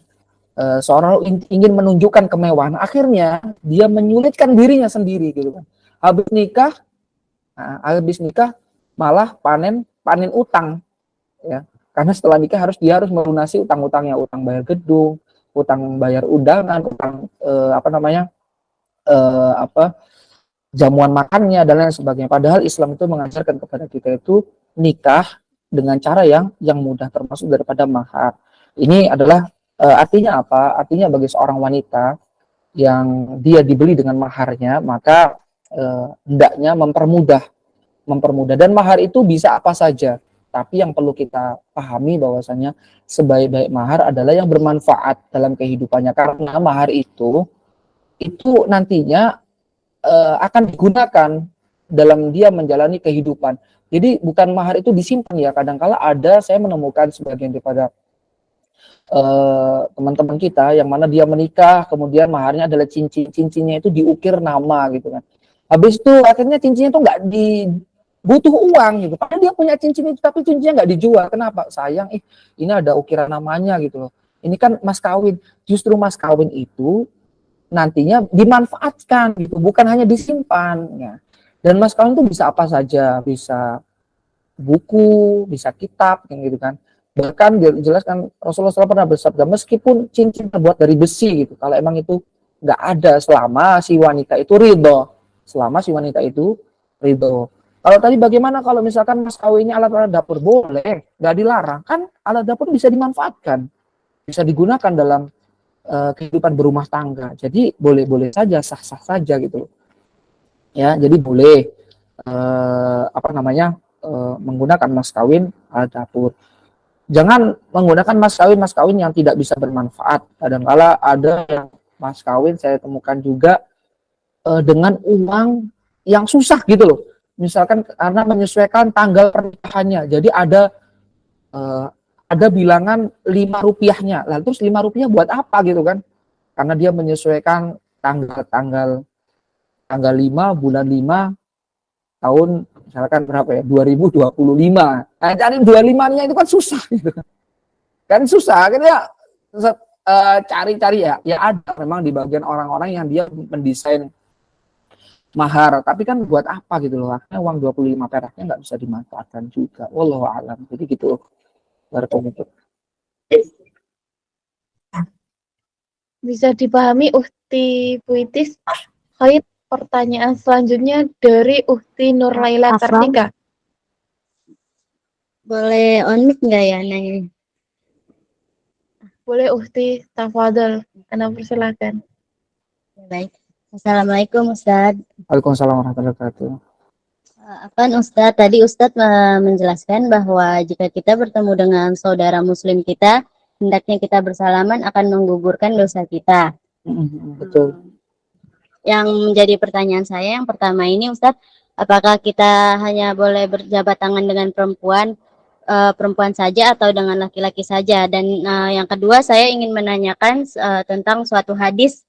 Seorang ingin menunjukkan kemewahan, akhirnya dia menyulitkan dirinya sendiri, gitu kan? Habis nikah malah panen utang, ya. Karena setelah nikah dia harus melunasi utang-utangnya, utang bayar gedung, utang bayar undangan, utang apa jamuan makannya dan lain sebagainya. Padahal Islam itu mengajarkan kepada kita itu nikah dengan cara yang mudah, termasuk daripada mahar. Ini adalah artinya apa? Artinya bagi seorang wanita yang dia dibeli dengan maharnya, maka hendaknya mempermudah. Dan mahar itu bisa apa saja. Tapi yang perlu kita pahami bahwasanya sebaik-baik mahar adalah yang bermanfaat dalam kehidupannya, karena mahar itu nantinya akan digunakan dalam dia menjalani kehidupan. Jadi bukan mahar itu disimpan ya. Kadangkala ada, saya menemukan sebagian daripada teman-teman kita yang mana dia menikah, kemudian maharnya adalah cincinnya itu diukir nama gitu kan. Habis itu akhirnya cincinnya itu nggak butuh uang gitu. Padahal dia punya cincin itu, tapi cincinnya nggak dijual. Kenapa? Sayang, ini ada ukiran namanya gitu loh. Ini kan mas kawin. Justru mas kawin itu nantinya dimanfaatkan gitu, bukan hanya disimpan ya. Dan mas kawin itu bisa apa saja, bisa buku, bisa kitab gitu kan. Bahkan dijelaskan Rasulullah SAW pernah bersabda, meskipun cincin terbuat dari besi gitu, kalau emang itu nggak ada, selama si wanita itu ridho, Kalau tadi bagaimana kalau misalkan mas kawinnya alat-alat dapur, boleh, nggak dilarang, kan alat dapur bisa dimanfaatkan, bisa digunakan dalam kehidupan berumah tangga. Jadi boleh-boleh saja, sah-sah saja gitu. Ya, jadi boleh menggunakan mas kawin alat dapur. Jangan menggunakan mas kawin yang tidak bisa bermanfaat. Kadang-kala ada yang mas kawin saya temukan juga dengan uang yang susah gitu loh. Misalkan karena menyesuaikan tanggal pernikahannya. Jadi ada bilangan 5 rupiahnya. Lalu terus 5 rupiah buat apa gitu kan? Karena dia menyesuaikan tanggal 5 bulan 5 tahun misalkan berapa ya? 2025. Nah, cari 25-nya itu kan susah gitu. Kan susah, akhirnya cari-cari ya ada memang di bagian orang-orang yang dia mendesain mahar, tapi kan buat apa gitu loh. Akhirnya uang 25 peraknya nggak bisa dimanfaatkan juga. Wallahu a'lam. Jadi gitu. Bisa dipahami Uhti Puitis. Kait pertanyaan selanjutnya dari Uhti Nur Laila Kartika. Boleh on mic nggak ya nanya? Boleh Uhti, tafadhol. Anda persilakan. Baik. Assalamualaikum Ustadz. Waalaikumsalam warahmatullahi wabarakatuh. Afwan Ustadz, tadi Ustadz menjelaskan bahwa jika kita bertemu dengan saudara muslim kita, hendaknya kita bersalaman akan menggugurkan dosa kita. Betul. Yang menjadi pertanyaan saya yang pertama ini Ustadz, apakah kita hanya boleh berjabat tangan dengan perempuan saja atau dengan laki-laki saja? Dan yang kedua saya ingin menanyakan tentang suatu hadis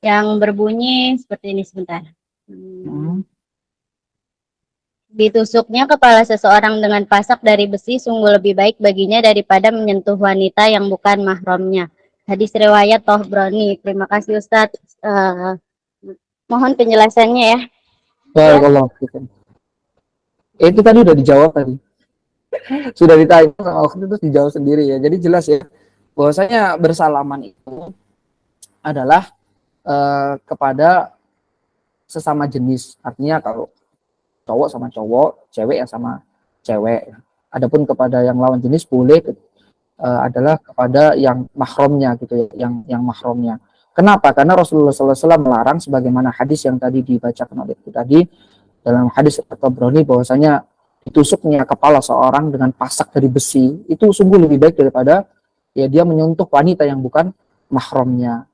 yang berbunyi seperti ini, sebentar. Ditusuknya kepala seseorang dengan pasak dari besi sungguh lebih baik baginya daripada menyentuh wanita yang bukan mahramnya. Hadis riwayat Tabrani. Terima kasih Ustadz. Mohon penjelasannya ya. Barakallahu fikum. Itu tadi udah dijawab tadi. Sudah ditanya sama waktu itu dijawab sendiri ya. Jadi jelas ya bahwasanya bersalaman itu adalah kepada sesama jenis. Artinya kalau cowok sama cowok, cewek yang sama cewek. Adapun kepada yang lawan jenis boleh adalah kepada yang mahramnya gitu ya, yang mahramnya. Kenapa? Karena Rasulullah SAW melarang sebagaimana hadis yang tadi dibacakan oleh itu tadi dalam hadis At-Tabrani bahwasanya ditusuknya kepala seorang dengan pasak dari besi itu sungguh lebih baik daripada ya dia menyentuh wanita yang bukan mahramnya.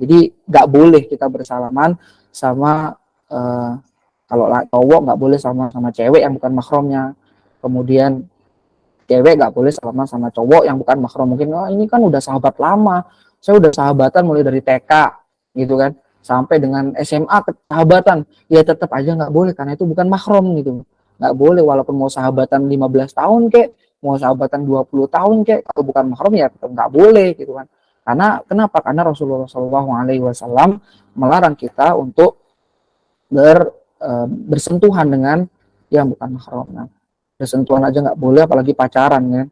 Jadi nggak boleh kita bersalaman sama kalau cowok nggak boleh sama cewek yang bukan mahramnya. Kemudian cewek nggak boleh salaman sama cowok yang bukan mahram. Mungkin ini kan udah sahabat lama, saya udah sahabatan mulai dari TK gitu kan sampai dengan SMA sahabatan, ya tetap aja nggak boleh karena itu bukan mahram gitu. Nggak boleh walaupun mau sahabatan 15 tahun kek, mau sahabatan 20 tahun kek, kalau bukan mahram ya tetap nggak boleh gitu kan. Karena kenapa? Karena Rasulullah SAW melarang kita untuk bersentuhan dengan yang bukan mahram. Nah, bersentuhan aja nggak boleh, apalagi pacaran ya.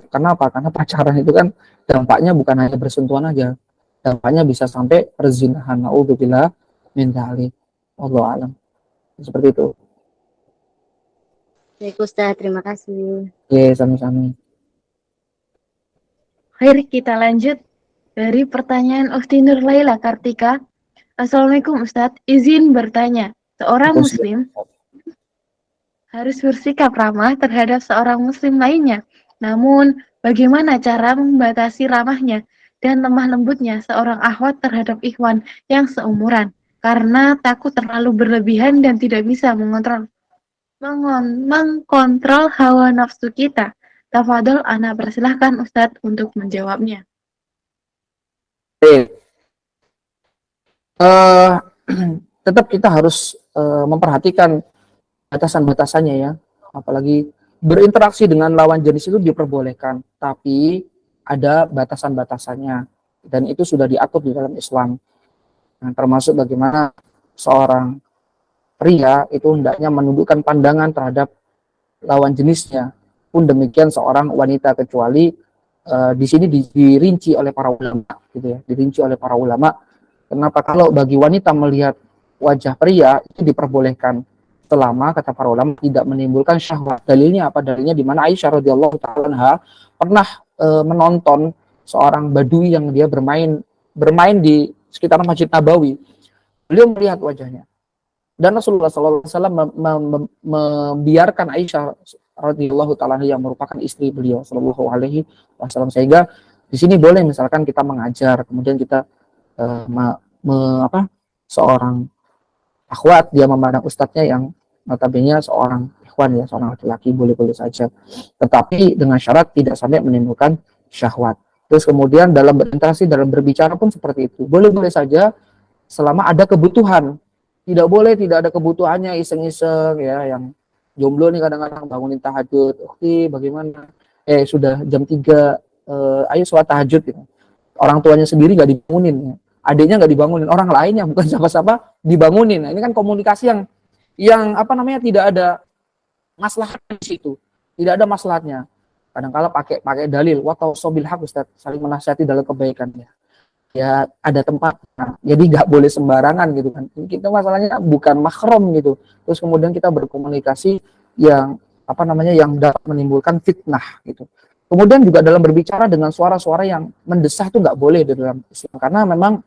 Kenapa? Karena pacaran itu kan dampaknya bukan hanya bersentuhan aja, dampaknya bisa sampai perzinahan. Naudzubillah min dzalik. Wallahu alam. Seperti itu. Baik Ustaz, terima kasih. Oke, sami-sami. Kita lanjut dari pertanyaan Ukti Nur Laila Kartika. Assalamualaikum Ustadz, izin bertanya. Seorang muslim harus bersikap ramah terhadap seorang muslim lainnya. Namun, bagaimana cara membatasi ramahnya dan lemah lembutnya seorang akhwat terhadap ikhwan yang seumuran? Karena takut terlalu berlebihan dan tidak bisa mengkontrol hawa nafsu kita. Tafadol, ana persilahkan Ustadz untuk menjawabnya. Tetap kita harus memperhatikan batasan-batasannya ya. Apalagi berinteraksi dengan lawan jenis itu diperbolehkan, tapi ada batasan-batasannya dan itu sudah diatur di dalam Islam. Nah, termasuk bagaimana seorang pria itu hendaknya menundukkan pandangan terhadap lawan jenisnya. Pun demikian seorang wanita, kecuali di sini dirinci oleh para ulama gitu ya, dirinci oleh para ulama. Kenapa? Kalau bagi wanita melihat wajah pria itu diperbolehkan selama, kata para ulama, tidak menimbulkan syahwat. Dalilnya apa? Dalilnya di mana Aisyah radhiyallahu taala pernah menonton seorang badui yang dia bermain di sekitar Masjid Nabawi. Beliau melihat wajahnya. Dan Rasulullah SAW membiarkan Aisyah radhiyallahu taala yang merupakan istri beliau sallallahu alaihi wasallam, sehingga di sini boleh misalkan kita mengajar, kemudian kita seorang akhwat dia memandang ustadznya yang notabene seorang ikhwan ya, seorang laki-laki, boleh-boleh saja, tetapi dengan syarat tidak sampai menimbulkan syahwat. Terus kemudian dalam berinteraksi, dalam berbicara pun seperti itu, boleh-boleh saja selama ada kebutuhan. Tidak boleh tidak ada kebutuhannya iseng-iseng ya, yang jomblo nih kadang-kadang bangunin tahajud, oke bagaimana, sudah jam 3, ayo sholat tahajud gitu. Orang tuanya sendiri nggak dibangunin ya. Adiknya nggak dibangunin, orang lainnya bukan siapa-siapa dibangunin. Nah, ini kan komunikasi yang tidak ada maslahatnya di situ, tidak ada maslahatnya. Kadang-kala pakai dalil watausobil haq, Ustaz, saling menasihati dalam kebaikan ya ada tempat. Nah, jadi nggak boleh sembarangan gitu kan. Kita masalahnya bukan mahram gitu. Terus kemudian kita berkomunikasi yang yang dapat menimbulkan fitnah gitu. Kemudian juga dalam berbicara dengan suara-suara yang mendesah itu nggak boleh di dalam Islam, karena memang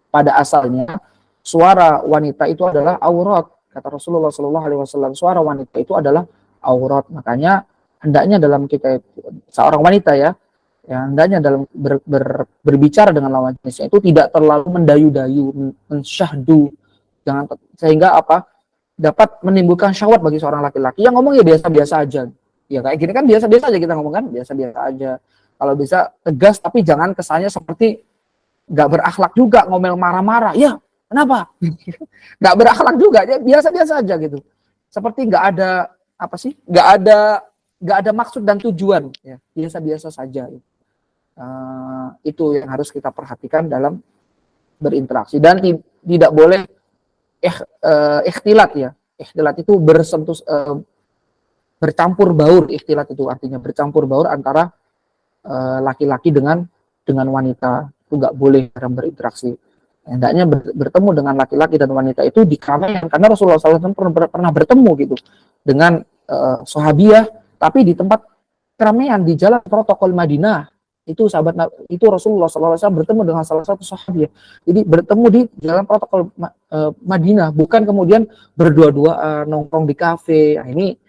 pada asalnya suara wanita itu adalah aurat, kata Rasulullah SAW. Suara wanita itu adalah aurat, makanya hendaknya dalam kita seorang wanita ya hendaknya dalam berbicara dengan lawan jenisnya itu tidak terlalu mendayu-dayu, mensyahdu, jangan, sehingga dapat menimbulkan syahwat bagi seorang laki-laki yang ngomong ya biasa-biasa aja. Ya kayak gini kan biasa-biasa aja kita ngomong kan, biasa-biasa aja. Kalau bisa tegas, tapi jangan kesannya seperti nggak berakhlak juga, ngomel marah-marah. Ya, kenapa? Nggak berakhlak juga, ya biasa-biasa aja gitu. Seperti nggak ada nggak ada maksud dan tujuan, ya biasa-biasa saja. Itu yang harus kita perhatikan dalam berinteraksi, dan tidak boleh ikhtilat ya. Ikhtilat itu bercampur baur. Ikhtilat itu artinya bercampur baur antara laki-laki dengan wanita. Itu nggak boleh dalam berinteraksi. Hendaknya bertemu dengan laki-laki dan wanita itu di keramaian, karena Rasulullah SAW pernah bertemu gitu dengan sahabiah, tapi di tempat keramaian di jalan protokol Madinah. Itu Rasulullah SAW bertemu dengan salah satu sahabiah. Jadi bertemu di jalan protokol Madinah, bukan kemudian berdua-duaan nongkrong di kafe. Nah, ini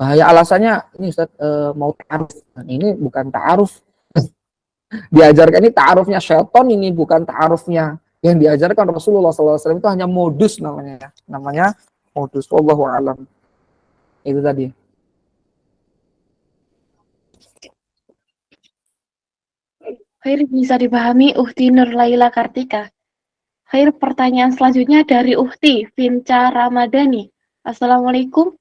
bahaya. Alasannya ini Ustaz, mau ta'aruf. Nah, ini bukan ta'aruf. Diajarkan ini ta'arufnya syaitan, ini bukan ta'arufnya yang diajarkan Rasulullah SAW. Itu hanya modus namanya modus. Wallahu a'lam. Itu tadi. Bisa dipahami Uhti Nur Laila Kartika. Pertanyaan selanjutnya dari Uhti Vinca Ramadhani. Assalamualaikum.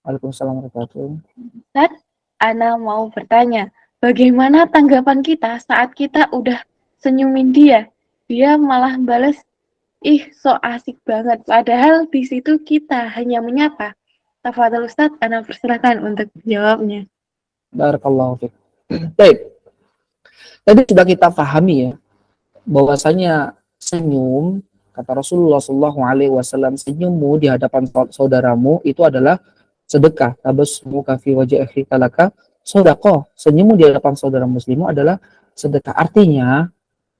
Waalaikumsalam warahmatullahi wabarakatuh. Ustaz, Ana mau bertanya, bagaimana tanggapan kita saat kita udah senyumin dia malah bales, ih so asik banget, padahal di situ kita hanya menyapa. Tafadhol Ustaz, Ana persilakan untuk jawabnya. Barakallahu fiik. Baik, tadi sudah kita pahami ya, bahwasanya senyum, kata Rasulullah SAW, senyummu di hadapan saudaramu itu adalah sedekah. Tabasmuka fi wajhi akhika laka sedekah. Senyummu di hadapan saudara muslimu adalah sedekah. Artinya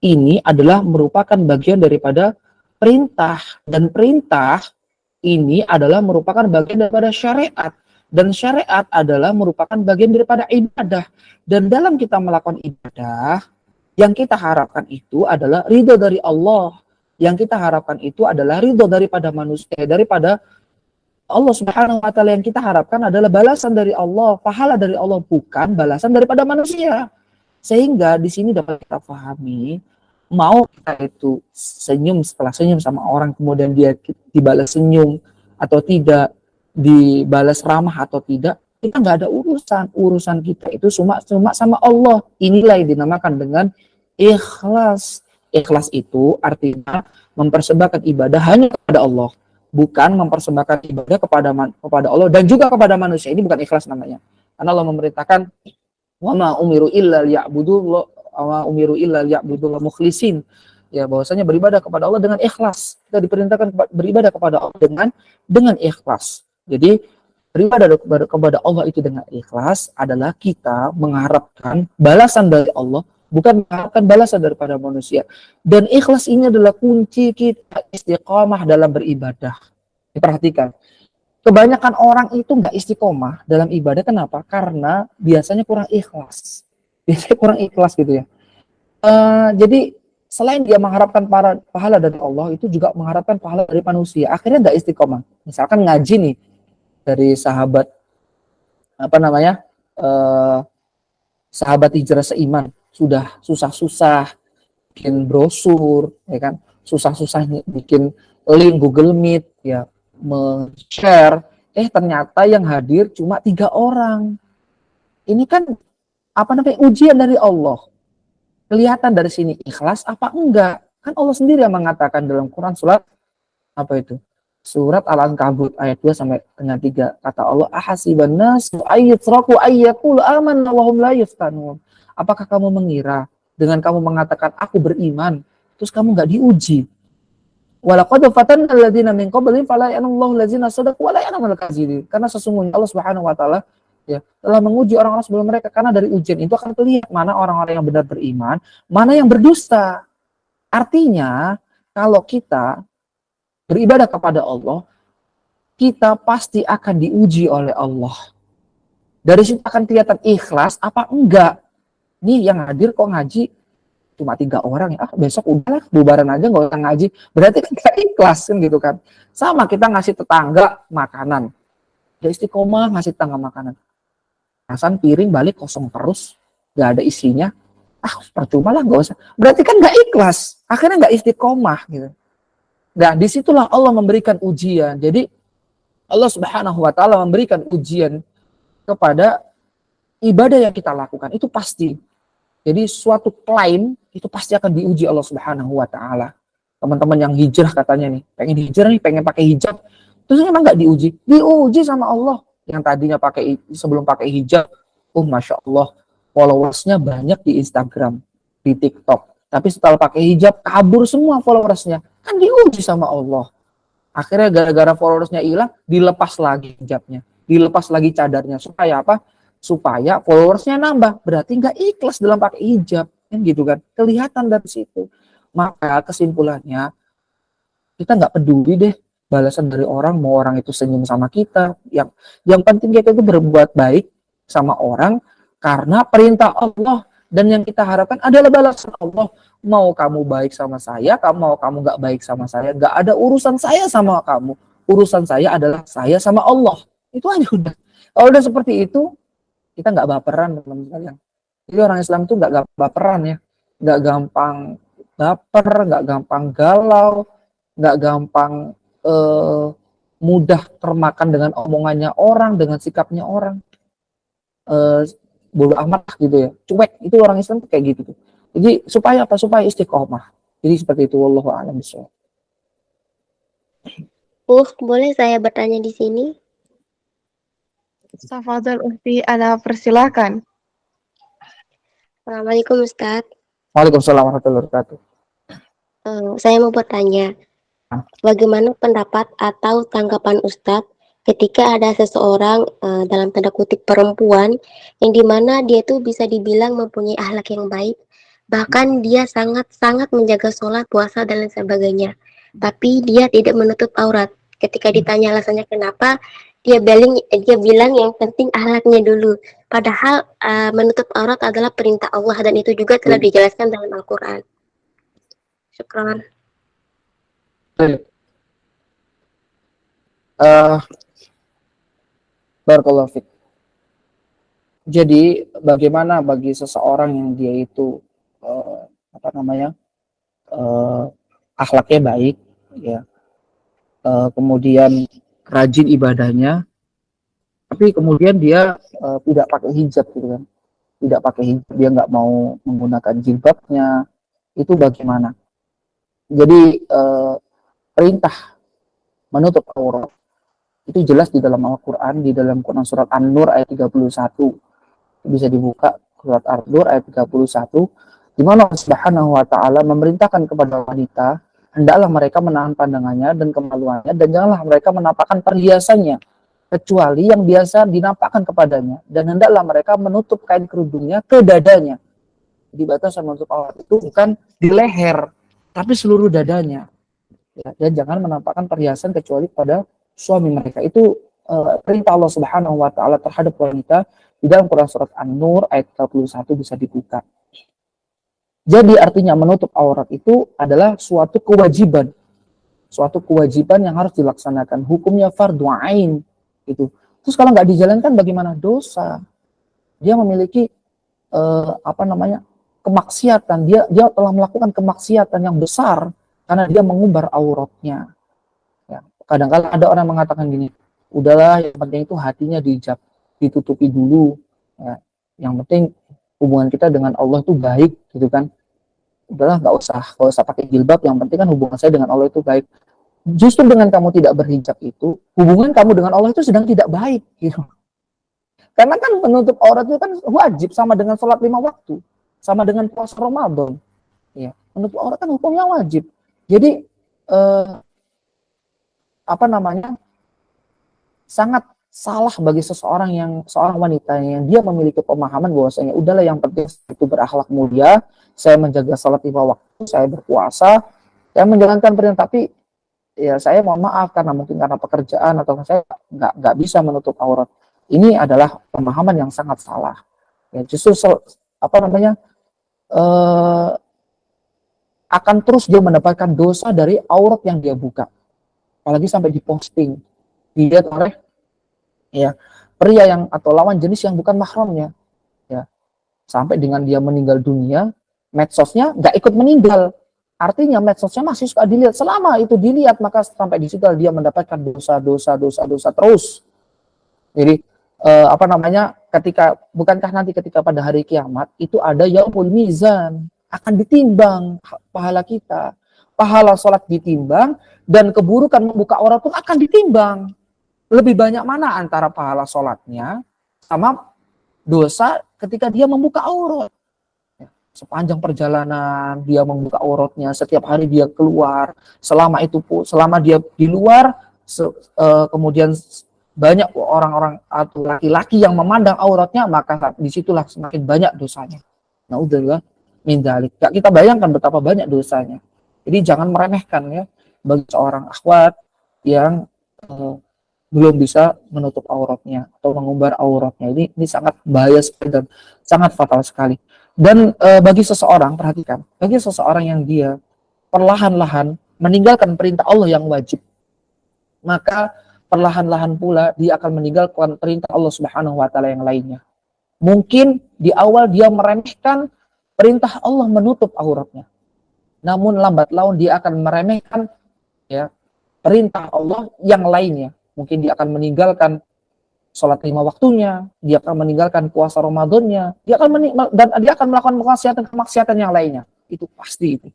ini adalah merupakan bagian daripada perintah, dan perintah ini adalah merupakan bagian daripada syariat, dan syariat adalah merupakan bagian daripada ibadah. Dan dalam kita melakukan ibadah, yang kita harapkan itu adalah ridho dari Allah. Yang kita harapkan itu adalah ridho daripada manusia, daripada Allah Subhanahu wa taala. Yang kita harapkan adalah balasan dari Allah, pahala dari Allah, bukan balasan daripada manusia. Sehingga di sini dapat kita pahami, mau kita itu senyum, setelah senyum sama orang kemudian dia dibalas senyum atau tidak, dibalas ramah atau tidak, kita nggak ada urusan kita itu cuma sama Allah. Inilah yang dinamakan dengan ikhlas. Ikhlas itu artinya mempersembahkan ibadah hanya kepada Allah, bukan mempersembahkan ibadah kepada Allah dan juga kepada manusia. Ini bukan ikhlas namanya, karena Allah memerintahkan wa ma umiru illa liya'budullah mukhlisin, ya, bahwasanya beribadah kepada Allah dengan ikhlas. Kita diperintahkan beribadah kepada Allah dengan ikhlas. Jadi beribadah kepada Allah itu dengan ikhlas adalah kita mengharapkan balasan dari Allah, bukan mengharapkan balasan daripada manusia. Dan ikhlas ini adalah kunci kita istiqamah dalam beribadah. Diperhatikan, kebanyakan orang itu nggak istiqomah dalam ibadah. Kenapa? Karena biasanya kurang ikhlas. Biasanya kurang ikhlas gitu ya. Jadi selain dia mengharapkan pahala dari Allah, itu juga mengharapkan pahala dari manusia. Akhirnya nggak istiqomah. Misalkan ngaji nih, dari sahabat sahabat hijrah seiman, sudah susah-susah bikin brosur, ya kan, susah-susah bikin link Google Meet, ya, share, ternyata yang hadir cuma 3 orang. Ini kan ujian dari Allah. Kelihatan dari sini ikhlas apa enggak? Kan Allah sendiri yang mengatakan dalam Quran surat Surat Al-Ankabut ayat 2 sampai dengan 3. Kata Allah, ahasiban nasu ayyutraku ayyaqulu amanna wa hum la yuftanun. Apakah kamu mengira dengan kamu mengatakan aku beriman, terus kamu enggak diuji? Walaqad fatanna alladziina min qablihim fala ya'lamullahu alladziina shadaqu wa la ya'lamul kadzibin. Karena sesungguhnya Allah Subhanahu wa taala telah menguji orang-orang sebelum mereka, karena dari ujian itu akan terlihat mana orang-orang yang benar beriman, mana yang berdusta. Artinya, kalau kita beribadah kepada Allah, kita pasti akan diuji oleh Allah. Dari situ akan kelihatan ikhlas apa enggak. Nih yang hadir kok ngaji cuma 3 orang ya, besok udahlah bubaran aja nggak usah ngaji. Berarti kan kita ikhlas kan gitu kan. Sama kita ngasih tetangga makanan, dia istiqomah ngasih tetangga makanan. Rasan piring balik kosong terus, nggak ada isinya. Percuma lah, nggak usah. Berarti kan nggak ikhlas, akhirnya nggak istiqomah gitu. Nah, disitulah Allah memberikan ujian. Jadi Allah Subhanahu wa taala memberikan ujian kepada ibadah yang kita lakukan, itu pasti. Jadi suatu klaim itu pasti akan diuji Allah Subhanahu wa taala. Teman-teman yang hijrah katanya nih, pengen hijrah nih, pengen pakai hijab, terus emang nggak diuji? Diuji sama Allah. Yang tadinya sebelum pakai hijab, Masya Allah, followersnya banyak di Instagram, di TikTok. Tapi setelah pakai hijab, kabur semua followersnya. Kan diuji sama Allah. Akhirnya gara-gara followersnya hilang, dilepas lagi hijabnya, dilepas lagi cadarnya. Supaya apa? Supaya followersnya nambah. Berarti nggak ikhlas dalam pakai hijab. Kan gitu kan? Kelihatan dari situ. Maka kesimpulannya, kita nggak peduli deh balasan dari orang, mau orang itu senyum sama kita. Yang penting kita itu berbuat baik sama orang karena perintah Allah. Dan yang kita harapkan adalah balasan Allah. Mau kamu baik sama saya, mau kamu nggak baik sama saya, nggak ada urusan saya sama kamu. Urusan saya adalah saya sama Allah. Itu aja udah. Kalau udah seperti itu, kita nggak baperan, teman-teman sekalian. Jadi orang Islam itu nggak baperan ya, nggak gampang baper, nggak gampang galau, nggak gampang mudah termakan dengan omongannya orang, dengan sikapnya orang. Bodo amat gitu ya, cuek. Itu orang Islam tuh kayak gitu tuh. Jadi supaya apa? Supaya istiqomah. Jadi seperti itu, wallahu a'lam bishawab. Boleh saya bertanya di sini? Tafadhal Uhti, ana persilakan. Assalamualaikum Ustadz. Waalaikumsalam warahmatullahi wabarakatuh. Saya mau bertanya, bagaimana pendapat atau tanggapan Ustadz ketika ada seseorang dalam tanda kutip perempuan yang dimana dia tuh bisa dibilang mempunyai akhlak yang baik, bahkan dia sangat-sangat menjaga sholat, puasa dan lain sebagainya, tapi dia tidak menutup aurat. Ketika ditanya alasannya kenapa, dia bilang yang penting akhlaknya dulu. Padahal menutup aurat adalah perintah Allah dan itu juga telah dijelaskan dalam Al-Quran. Syukran. Barakallahu fiik. Jadi bagaimana bagi seseorang yang dia itu akhlaknya baik, ya, kemudian rajin ibadahnya, tapi kemudian dia tidak pakai hijab, gitu kan? Tidak pakai hijab, dia nggak mau menggunakan jilbabnya, itu bagaimana? Jadi perintah menutup aurat itu jelas di dalam Al-Quran, di dalam Quran surat An-Nur ayat 31. Bisa dibuka surat An-Nur ayat 31, di mana Allah Subhanahu wa taala memerintahkan kepada wanita, hendaklah mereka menahan pandangannya dan kemaluannya, dan janganlah mereka menampakkan perhiasannya kecuali yang biasa dinampakkan kepadanya, dan hendaklah mereka menutup kain kerudungnya ke dadanya. Jadi batasan menutup aurat itu bukan di leher, tapi seluruh dadanya. Ya, dan jangan menampakkan perhiasan kecuali pada suami mereka. Itu perintah Allah Subhanahu wa taala terhadap wanita di dalam Quran surat An-Nur ayat 31, bisa dibuka. Jadi artinya menutup aurat itu adalah suatu kewajiban. Suatu kewajiban yang harus dilaksanakan. Hukumnya fardhu ain gitu. Terus kalau nggak dijalankan bagaimana? Dosa. Dia memiliki kemaksiatan. Dia telah melakukan kemaksiatan yang besar karena dia mengumbar auratnya. Ya, kadang-kadang ada orang mengatakan gini, udahlah yang penting itu hatinya ditutupi dulu. Ya, yang penting hubungan kita dengan Allah itu baik, gitu kan. Udahlah nggak usah pakai jilbab, yang penting kan hubungan saya dengan Allah itu baik. Justru dengan kamu tidak berhijab itu, hubungan kamu dengan Allah itu sedang tidak baik, gitu. Karena kan menutup aurat itu kan wajib, sama dengan sholat 5 waktu, sama dengan puasa Ramadan. Ya, menutup aurat kan hukumnya wajib. Jadi sangat salah bagi seorang wanita yang dia memiliki pemahaman bahwasanya udahlah yang penting itu berakhlak mulia, saya menjaga salat 5 waktu, saya berpuasa, saya menjalankan perintah, tapi ya saya mohon maaf karena mungkin karena pekerjaan atau saya nggak bisa menutup aurat. Ini adalah pemahaman yang sangat salah. Ya, justru akan terus dia mendapatkan dosa dari aurat yang dia buka. Apalagi sampai diposting, dilihat oleh ya pria yang atau lawan jenis yang bukan mahramnya, ya, sampai dengan dia meninggal dunia, medsosnya nggak ikut meninggal. Artinya medsosnya masih suka dilihat. Selama itu dilihat, maka sampai di situ dia mendapatkan dosa terus. Jadi bukankah nanti ketika pada hari kiamat itu ada yaumul mizan, akan ditimbang pahala kita, pahala sholat ditimbang, dan keburukan membuka aurat pun akan ditimbang. Lebih banyak mana antara pahala sholatnya sama dosa ketika dia membuka aurat? Sepanjang perjalanan dia membuka auratnya, setiap hari dia keluar, selama dia di luar, kemudian banyak orang-orang atau laki-laki yang memandang auratnya, maka disitulah semakin banyak dosanya. Naudzubillah min dzalik. Kita bayangkan betapa banyak dosanya. Jadi jangan meremehkan ya bagi seorang akhwat yang belum bisa menutup auratnya atau mengumbar auratnya. Ini sangat bahaya sekali dan sangat fatal sekali. Dan bagi seseorang, perhatikan, bagi seseorang yang dia perlahan-lahan meninggalkan perintah Allah yang wajib, maka perlahan-lahan pula dia akan meninggalkan perintah Allah Subhanahu wa taala yang lainnya. Mungkin di awal dia meremehkan perintah Allah menutup auratnya. Namun lambat laun dia akan meremehkan ya perintah Allah yang lainnya. Mungkin dia akan meninggalkan sholat 5 waktunya, dia akan meninggalkan puasa Ramadannya, dia akan melakukan kemaksiatan yang lainnya. Itu pasti itu.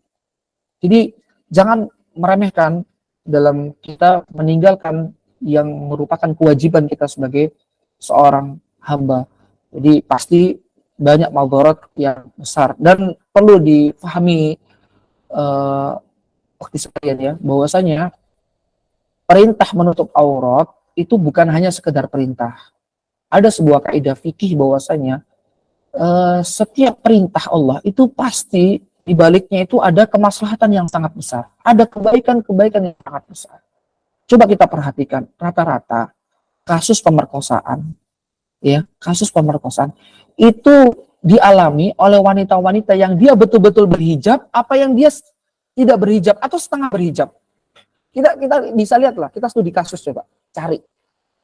Jadi jangan meremehkan dalam kita meninggalkan yang merupakan kewajiban kita sebagai seorang hamba. Jadi pasti banyak madarat yang besar. Dan perlu difahami waktu sekalian ya, bahwasanya perintah menutup aurat itu bukan hanya sekedar perintah. Ada sebuah kaidah fikih bahwasanya setiap perintah Allah itu pasti di baliknya itu ada kemaslahatan yang sangat besar, ada kebaikan-kebaikan yang sangat besar. Coba kita perhatikan rata-rata kasus pemerkosaan, ya, kasus pemerkosaan itu dialami oleh wanita-wanita yang dia betul-betul berhijab, apa yang dia tidak berhijab atau setengah berhijab. Kita bisa lihat lah, kita studi kasus, coba cari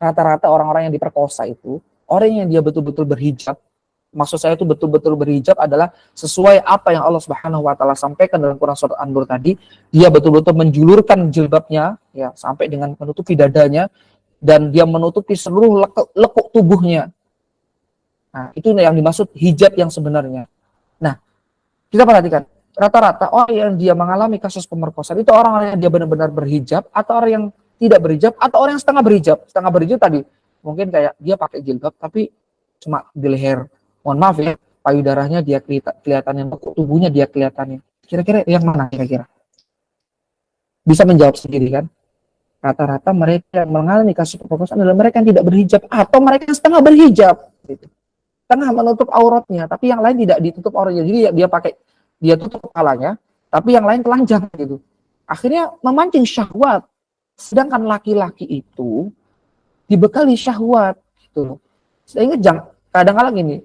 rata-rata orang-orang yang diperkosa itu orang yang dia betul-betul berhijab. Maksud saya itu betul-betul berhijab adalah sesuai apa yang Allah Subhanahu wa taala sampaikan dalam Quran surat An-Nur tadi, dia betul-betul menjulurkan jilbabnya ya sampai dengan menutupi dadanya dan dia menutupi seluruh lekuk tubuhnya. Nah, itu yang dimaksud hijab yang sebenarnya. Nah, kita perhatikan rata-rata orang yang dia mengalami kasus pemerkosaan itu orang-orang yang dia benar-benar berhijab atau orang yang tidak berhijab atau orang yang setengah berhijab. Setengah berhijab tadi mungkin kayak dia pakai jilbab tapi cuma di leher. Mohon maaf ya, payudaranya dia kelihatannya, tubuhnya dia kelihatannya. Kira-kira yang mana kira-kira? Bisa menjawab sendiri kan? Rata-rata mereka yang mengalami kasus pemerkosaan adalah mereka yang tidak berhijab atau mereka yang setengah berhijab. Gitu. Tengah menutup auratnya, tapi yang lain tidak ditutup auratnya. Jadi dia tutup kepalanya, tapi yang lain telanjang gitu. Akhirnya memancing syahwat. Sedangkan laki-laki itu dibekali syahwat gitu. Sehingga kadang-kadang gini,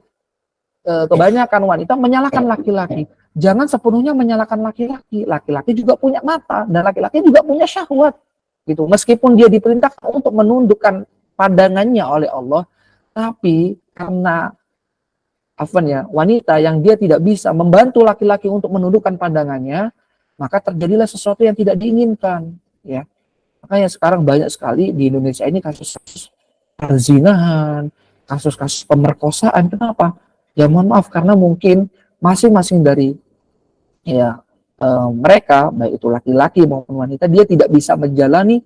kebanyakan wanita menyalahkan laki-laki. Jangan sepenuhnya menyalahkan laki-laki. Laki-laki juga punya mata dan laki-laki juga punya syahwat. Gitu. Meskipun dia diperintahkan untuk menundukkan pandangannya oleh Allah, tapi karena wanita yang dia tidak bisa membantu laki-laki untuk menundukkan pandangannya, maka terjadilah sesuatu yang tidak diinginkan. Ya, makanya sekarang banyak sekali di Indonesia ini kasus-kasus perzinahan, kasus-kasus pemerkosaan. Kenapa? Ya mohon maaf karena mungkin masing-masing dari mereka, baik itu laki-laki maupun wanita, dia tidak bisa menjalani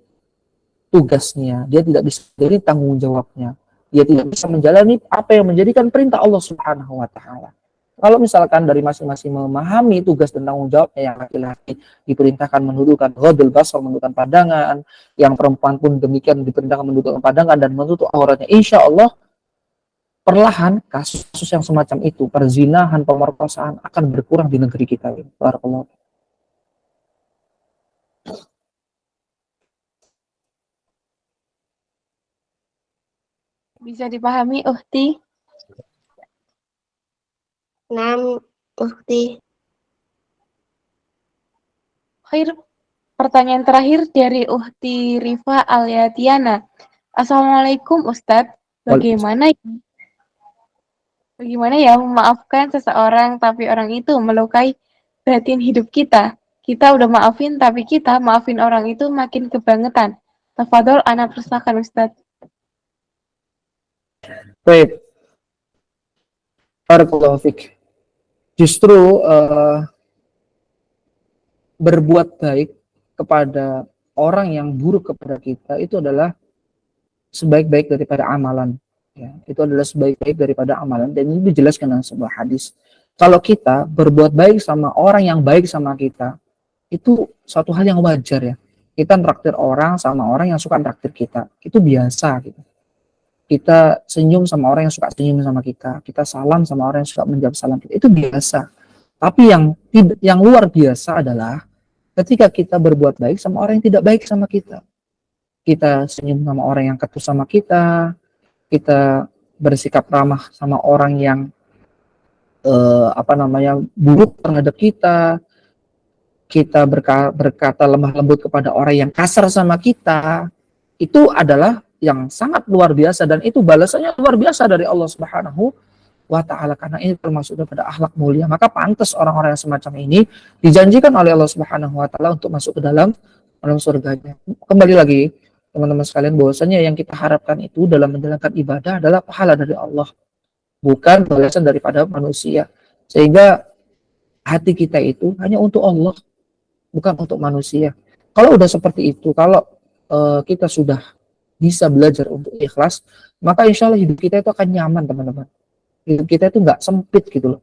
tugasnya, dia tidak bisa menjalani tanggung jawabnya, dia tidak bisa menjalani apa yang menjadikan perintah Allah Subhanahu wa taala. Kalau misalkan dari masing-masing memahami tugas dan tanggung jawabnya, yang laki-laki diperintahkan menundukkan ghadul basar, menundukkan pandangan, yang perempuan pun demikian diperintahkan menundukkan pandangan dan menutup auratnya, insya Allah perlahan kasus-kasus yang semacam itu, perzinahan, pemerkosaan akan berkurang di negeri kita. Barakallahu. Bisa dipahami, Uhti? Nah, Ukti. Khair. Pertanyaan terakhir dari Uhti Rifa Alyatiana. Assalamualaikum Ustadz. Bagaimana ya memaafkan seseorang tapi orang itu melukai batin hidup kita? Kita udah maafin tapi kita maafin orang itu makin kebangetan. Tafadhol anak persilakan Ustadz. Baik. Barakallahu fiik. Justru berbuat baik kepada orang yang buruk kepada kita itu adalah sebaik-baik daripada amalan. Ya, itu adalah sebaik-baik daripada amalan, dan ini dijelaskan dalam sebuah hadis. Kalau kita berbuat baik sama orang yang baik sama kita, itu suatu hal yang wajar ya. Kita traktir orang sama orang yang suka traktir kita, itu biasa gitu. Kita senyum sama orang yang suka senyum sama kita salam sama orang yang suka menjawab salam kita, itu biasa. Tapi yang luar biasa adalah ketika kita berbuat baik sama orang yang tidak baik sama kita. Kita senyum sama orang yang ketus sama kita bersikap ramah sama orang yang buruk terhadap kita berkata lemah lembut kepada orang yang kasar sama kita, itu adalah yang sangat luar biasa, dan itu balasannya luar biasa dari Allah Subhanahu wa taala, karena ini termasuk daripada akhlak mulia. Maka pantas orang-orang yang semacam ini dijanjikan oleh Allah Subhanahu wa taala untuk masuk ke dalam surganya. Kembali lagi teman-teman sekalian, bahwasanya yang kita harapkan itu dalam menjalankan ibadah adalah pahala dari Allah, bukan balasan daripada manusia. Sehingga hati kita itu hanya untuk Allah, bukan untuk manusia. Kalau udah seperti itu, kalau kita sudah bisa belajar untuk ikhlas, maka insya Allah hidup kita itu akan nyaman, teman-teman. Kita itu nggak sempit gitu loh.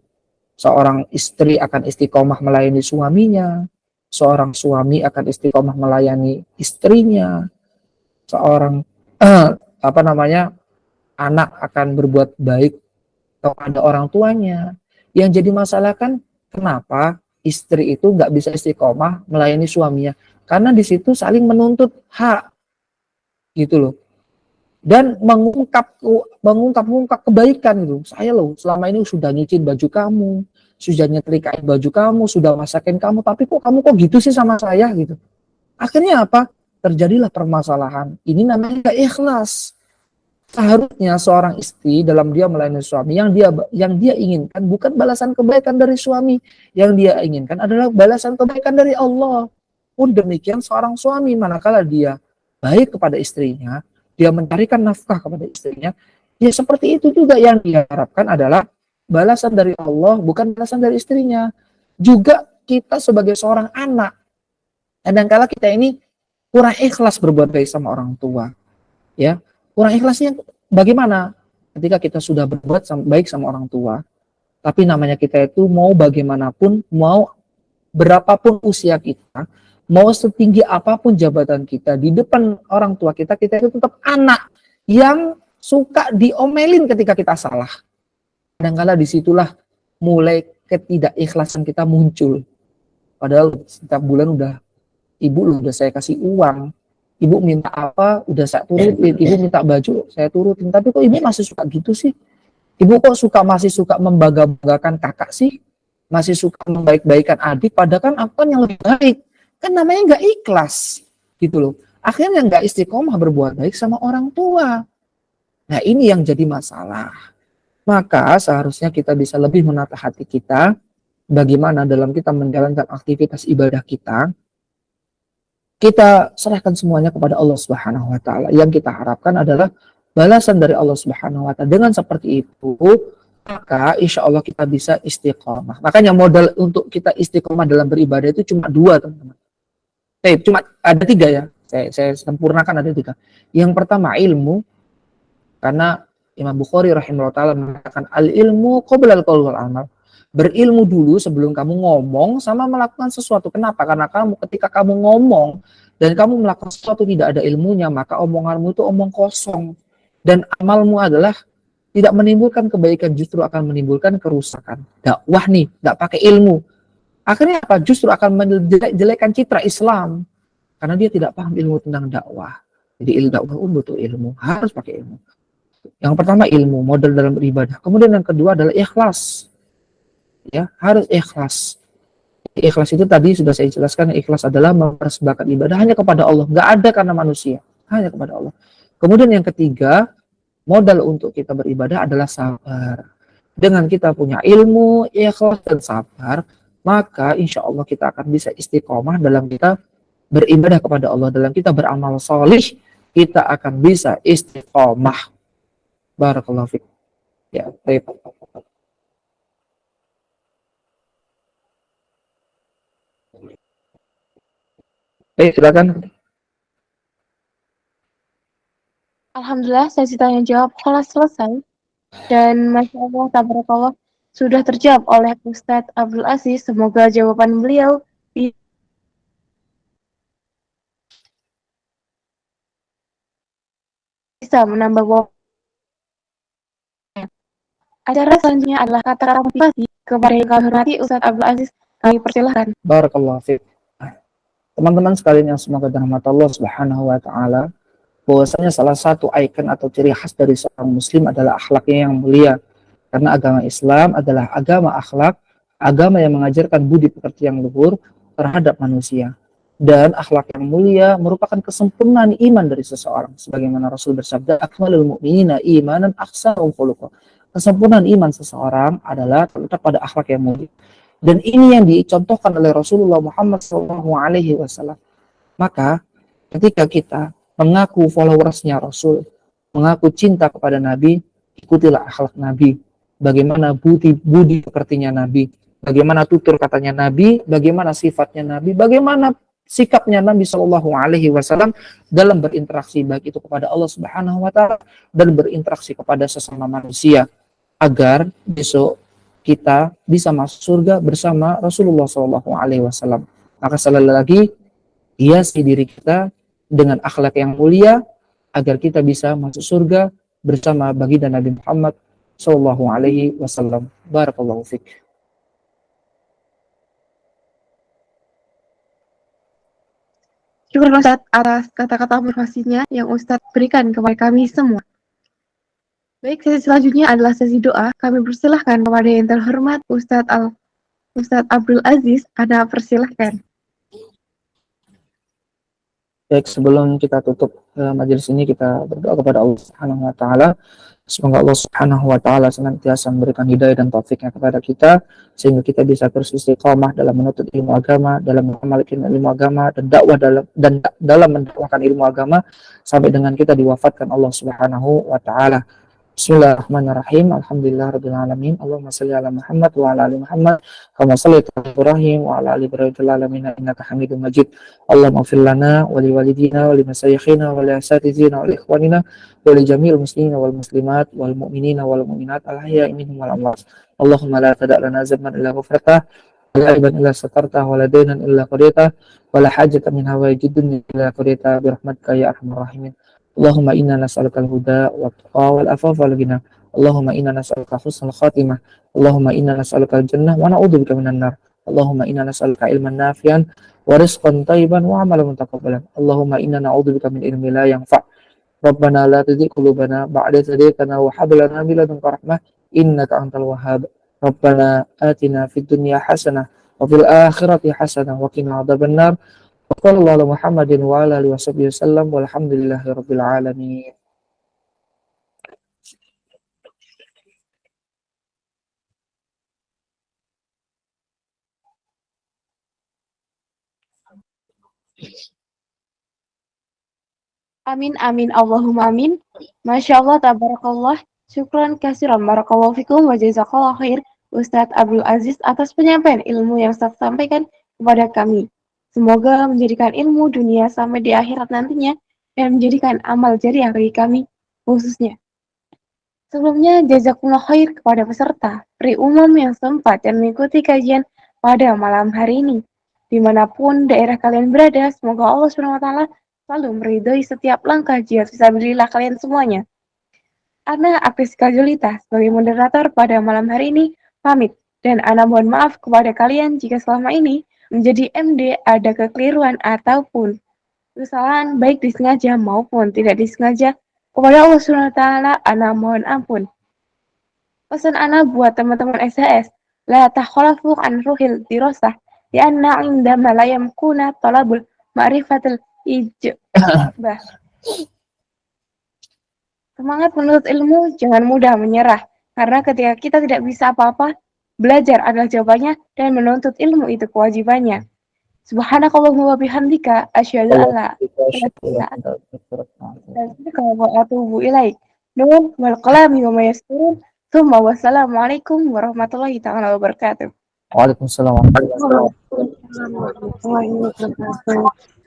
Seorang istri akan istiqomah melayani suaminya, seorang suami akan istiqomah melayani istrinya, seorang apa namanya anak akan berbuat baik kepada orang tuanya. Yang jadi masalah kan kenapa istri itu nggak bisa istiqomah melayani suaminya? Karena di situ saling menuntut hak gitu loh. Dan mengungkap kebaikan gitu. Saya loh selama ini sudah nyicin baju kamu, sudah nyetrikain baju kamu, sudah masakin kamu, tapi kok kamu kok gitu sih sama saya gitu. Akhirnya apa? Terjadilah permasalahan. Ini namanya gak ikhlas. Seharusnya seorang istri dalam dia melayani suami yang dia inginkan bukan balasan kebaikan dari suami, yang dia inginkan adalah balasan kebaikan dari Allah. Pun demikian seorang suami manakala dia baik kepada istrinya, dia mencarikan nafkah kepada istrinya, ya seperti itu juga yang diharapkan adalah balasan dari Allah, bukan balasan dari istrinya. Juga kita sebagai seorang anak, kadang-kala kita ini kurang ikhlas berbuat baik sama orang tua, ya. Kurang ikhlasnya bagaimana? Ketika kita sudah berbuat baik sama orang tua, tapi namanya kita itu mau bagaimanapun, mau berapapun usia kita, mau setinggi apapun jabatan kita, di depan orang tua kita itu tetap anak yang suka diomelin ketika kita salah. Kadang-kala disitulah mulai ketidakikhlasan kita muncul. Padahal setiap bulan ibu udah saya kasih uang, ibu minta apa, udah saya turutin, ibu minta baju, saya turutin, tapi kok ibu masih suka gitu sih? Ibu kok masih suka membangga-banggakan kakak sih? Masih suka membaik-baikan adik, padahal kan aku kan yang lebih baik. Kan namanya nggak ikhlas, gitu loh. Akhirnya nggak istiqomah berbuat baik sama orang tua. Nah ini yang jadi masalah. Maka seharusnya kita bisa lebih menata hati kita, bagaimana dalam kita menjalankan aktivitas ibadah kita serahkan semuanya kepada Allah Subhanahu wa taala. Yang kita harapkan adalah balasan dari Allah Subhanahu wa taala. Dengan seperti itu, maka insya Allah kita bisa istiqomah. Makanya modal untuk kita istiqomah dalam beribadah itu cuma 2, teman-teman. Cuma ada 3 ya. Saya sempurnakan ada 3. Yang pertama ilmu, karena Imam Bukhari rahimahullah ta'ala mengatakan al-ilmu qabla al-qaul wal amal. Berilmu dulu sebelum kamu ngomong sama melakukan sesuatu. Kenapa? Karena ketika kamu ngomong dan kamu melakukan sesuatu tidak ada ilmunya, maka omonganmu itu omong kosong. Dan amalmu adalah tidak menimbulkan kebaikan, justru akan menimbulkan kerusakan. Dakwah nih, nggak pakai ilmu. Akhirnya apa? Justru akan menjelekkan citra Islam. Karena dia tidak paham ilmu tentang dakwah. Jadi dakwah butuh ilmu, harus pakai ilmu. Yang pertama ilmu, modal dalam beribadah. Kemudian yang kedua adalah ikhlas. Ya, harus ikhlas. Ikhlas itu tadi sudah saya jelaskan, ikhlas adalah mempersembahkan ibadah hanya kepada Allah, nggak ada karena manusia, hanya kepada Allah. Kemudian yang ketiga, modal untuk kita beribadah adalah sabar. Dengan kita punya ilmu, ikhlas dan sabar, maka insya Allah kita akan bisa istiqomah dalam kita beribadah kepada Allah, dalam kita beramal solih, kita akan bisa istiqomah. Barakallahu fiik. Ya, baik. Silakan. Alhamdulillah sesi tanya jawab kelas selesai. Dan Masya Allah, tabarakallah, sudah terjawab oleh Ustadz Abdul Aziz. Semoga jawaban beliau bisa menambah wawasan. Acara selanjutnya adalah kata-kata motivasi kepada yang kami hormati Ustadz Abdul Aziz. Kami persilahkan. Barakallahu fiik. Teman-teman sekalian yang semoga dirahmati Allah Subhanahu wa taala, bahwasanya salah satu ikon atau ciri khas dari seorang muslim adalah akhlaknya yang mulia. Karena agama Islam adalah agama akhlak, agama yang mengajarkan budi pekerti yang luhur terhadap manusia. Dan akhlak yang mulia merupakan kesempurnaan iman dari seseorang. Sebagaimana Rasul bersabda, akmalul mu'minina imanan ahsanuhum khuluqan. Kesempurnaan iman seseorang adalah terletak pada akhlak yang mulia. Dan ini yang dicontohkan oleh Rasulullah Muhammad SAW. Maka ketika kita mengaku followersnya Rasul, mengaku cinta kepada Nabi, ikutilah akhlak Nabi. Bagaimana budi pekertinya Nabi, bagaimana tutur katanya Nabi, bagaimana sifatnya Nabi, bagaimana sikapnya Nabi SAW dalam berinteraksi baik itu kepada Allah Subhanahu Wa Taala dan berinteraksi kepada sesama manusia. agar besok kita bisa masuk surga bersama Rasulullah SAW. Maka sekali lagi, hiasi diri kita dengan akhlak yang mulia agar kita bisa masuk surga bersama baginda Nabi Muhammad SAW. Barakallahu fiik. Syukur Ustadz atas kata-kata motivasinya yang Ustadz berikan kepada kami semua. Baik, sesi selanjutnya adalah sesi doa. Kami persilahkan kepada yang terhormat Ustadz Abdul Aziz. Anda persilahkan. Baik, sebelum kita tutup majelis ini, kita berdoa kepada Allah Subhanahu wa taala. Semoga Allah Subhanahu wa taala senantiasa memberikan hidayah dan taufiknya kepada kita sehingga kita bisa terus istiqamah dalam menuntut ilmu agama, dalam mengamalkan ilmu agama dan dalam mendakwahkan ilmu agama sampai dengan kita diwafatkan Allah Subhanahu wa taala. Bismillahirrahmanirrahim. Alhamdulillahirabbil alamin. Allahumma shalli ala Muhammad wa ala ali Muhammad kama shallaita ala Ibrahim wa ala ali Ibrahim fil alamin innaka Hamidum Majid. Allahumma ighfir lana wa li walidina wa li masyayikhina wa li asatidina wa li ikhwanina wa li jami'il muslimina wal muslimat wal mu'minina wal mu'minat al ahya'i minhum wal amwat. Allahumma la tada' lana dhanban illa ghafartah wa la aiban illa satartah wa la daynan illa qadaytah wa la hajatan min hawaijid dunya illa qadaytah bi rahmatika ya arhamar rahimin. Allahumma inna nas'aluka al-huda wa taqwa wal afafa wal ghina. Allahumma inna nas'aluka husnal khatimah. Allahumma inna nas'aluka al-jannah wa na'udzubika minan nar. Allahumma inna nas'aluka ilman nafi'an wa rizqan thayyiban wa amalan mutaqabbalan. Allahumma inna na'udzubika min ilmin la yanfa'. Rabbana la tuzigh qulubana ba'da idh hadaytana wa hab lana min ladunka rahmah innaka antal wahhab. Rabbana atina fid dunya hasanah wa fil akhirati hasanah wa qina adzabannar. Wassalamualaikum Muhammadin wa ala alihi wasallam walhamdulillahi rabbil alamin. Amin, amin, Allahumma amin. Masya Allah, tabarakallah. Syukran kasiran, barakallahu fikum, wa jazakallah khair, Ustadz Abdul Aziz atas penyampaian ilmu yang Ustadz sampaikan kepada kami. Semoga menjadikan ilmu dunia sampai di akhirat nantinya dan menjadikan amal jariah bagi kami khususnya. Sebelumnya, jazakumullah khair kepada peserta, pri umum yang sempat dan mengikuti kajian pada malam hari ini. Dimanapun daerah kalian berada, semoga Allah SWT selalu meridhoi setiap langkah jihad fisabilillah kalian semuanya. Ana Apis Kajolita sebagai moderator pada malam hari ini pamit dan Ana mohon maaf kepada kalian jika selama ini menjadi MD ada kekeliruan ataupun kesalahan baik disengaja maupun tidak disengaja. Kepada Allah SWT, Ana mohon ampun. Pesan Ana buat teman-teman SHS, la takhalafu an ruhil dirasah, lianna indama la yamkuna talabul ma'rifatul ijbah. Semangat menuntut ilmu, jangan mudah menyerah. Karena ketika kita tidak bisa apa-apa, belajar adalah jawabannya dan menuntut ilmu itu kewajibannya. Subhanakallahumma wa bihamdika asyhadu an la ilaha illa anta wa atubu ilaik. Nun wal qalami wa ma yasturun. Tsumma wassalamualaikum warahmatullahi taala wabarakatuh. Waalaikumsalam warahmatullahi wabarakatuh. Warahmatullahi wabarakatuh.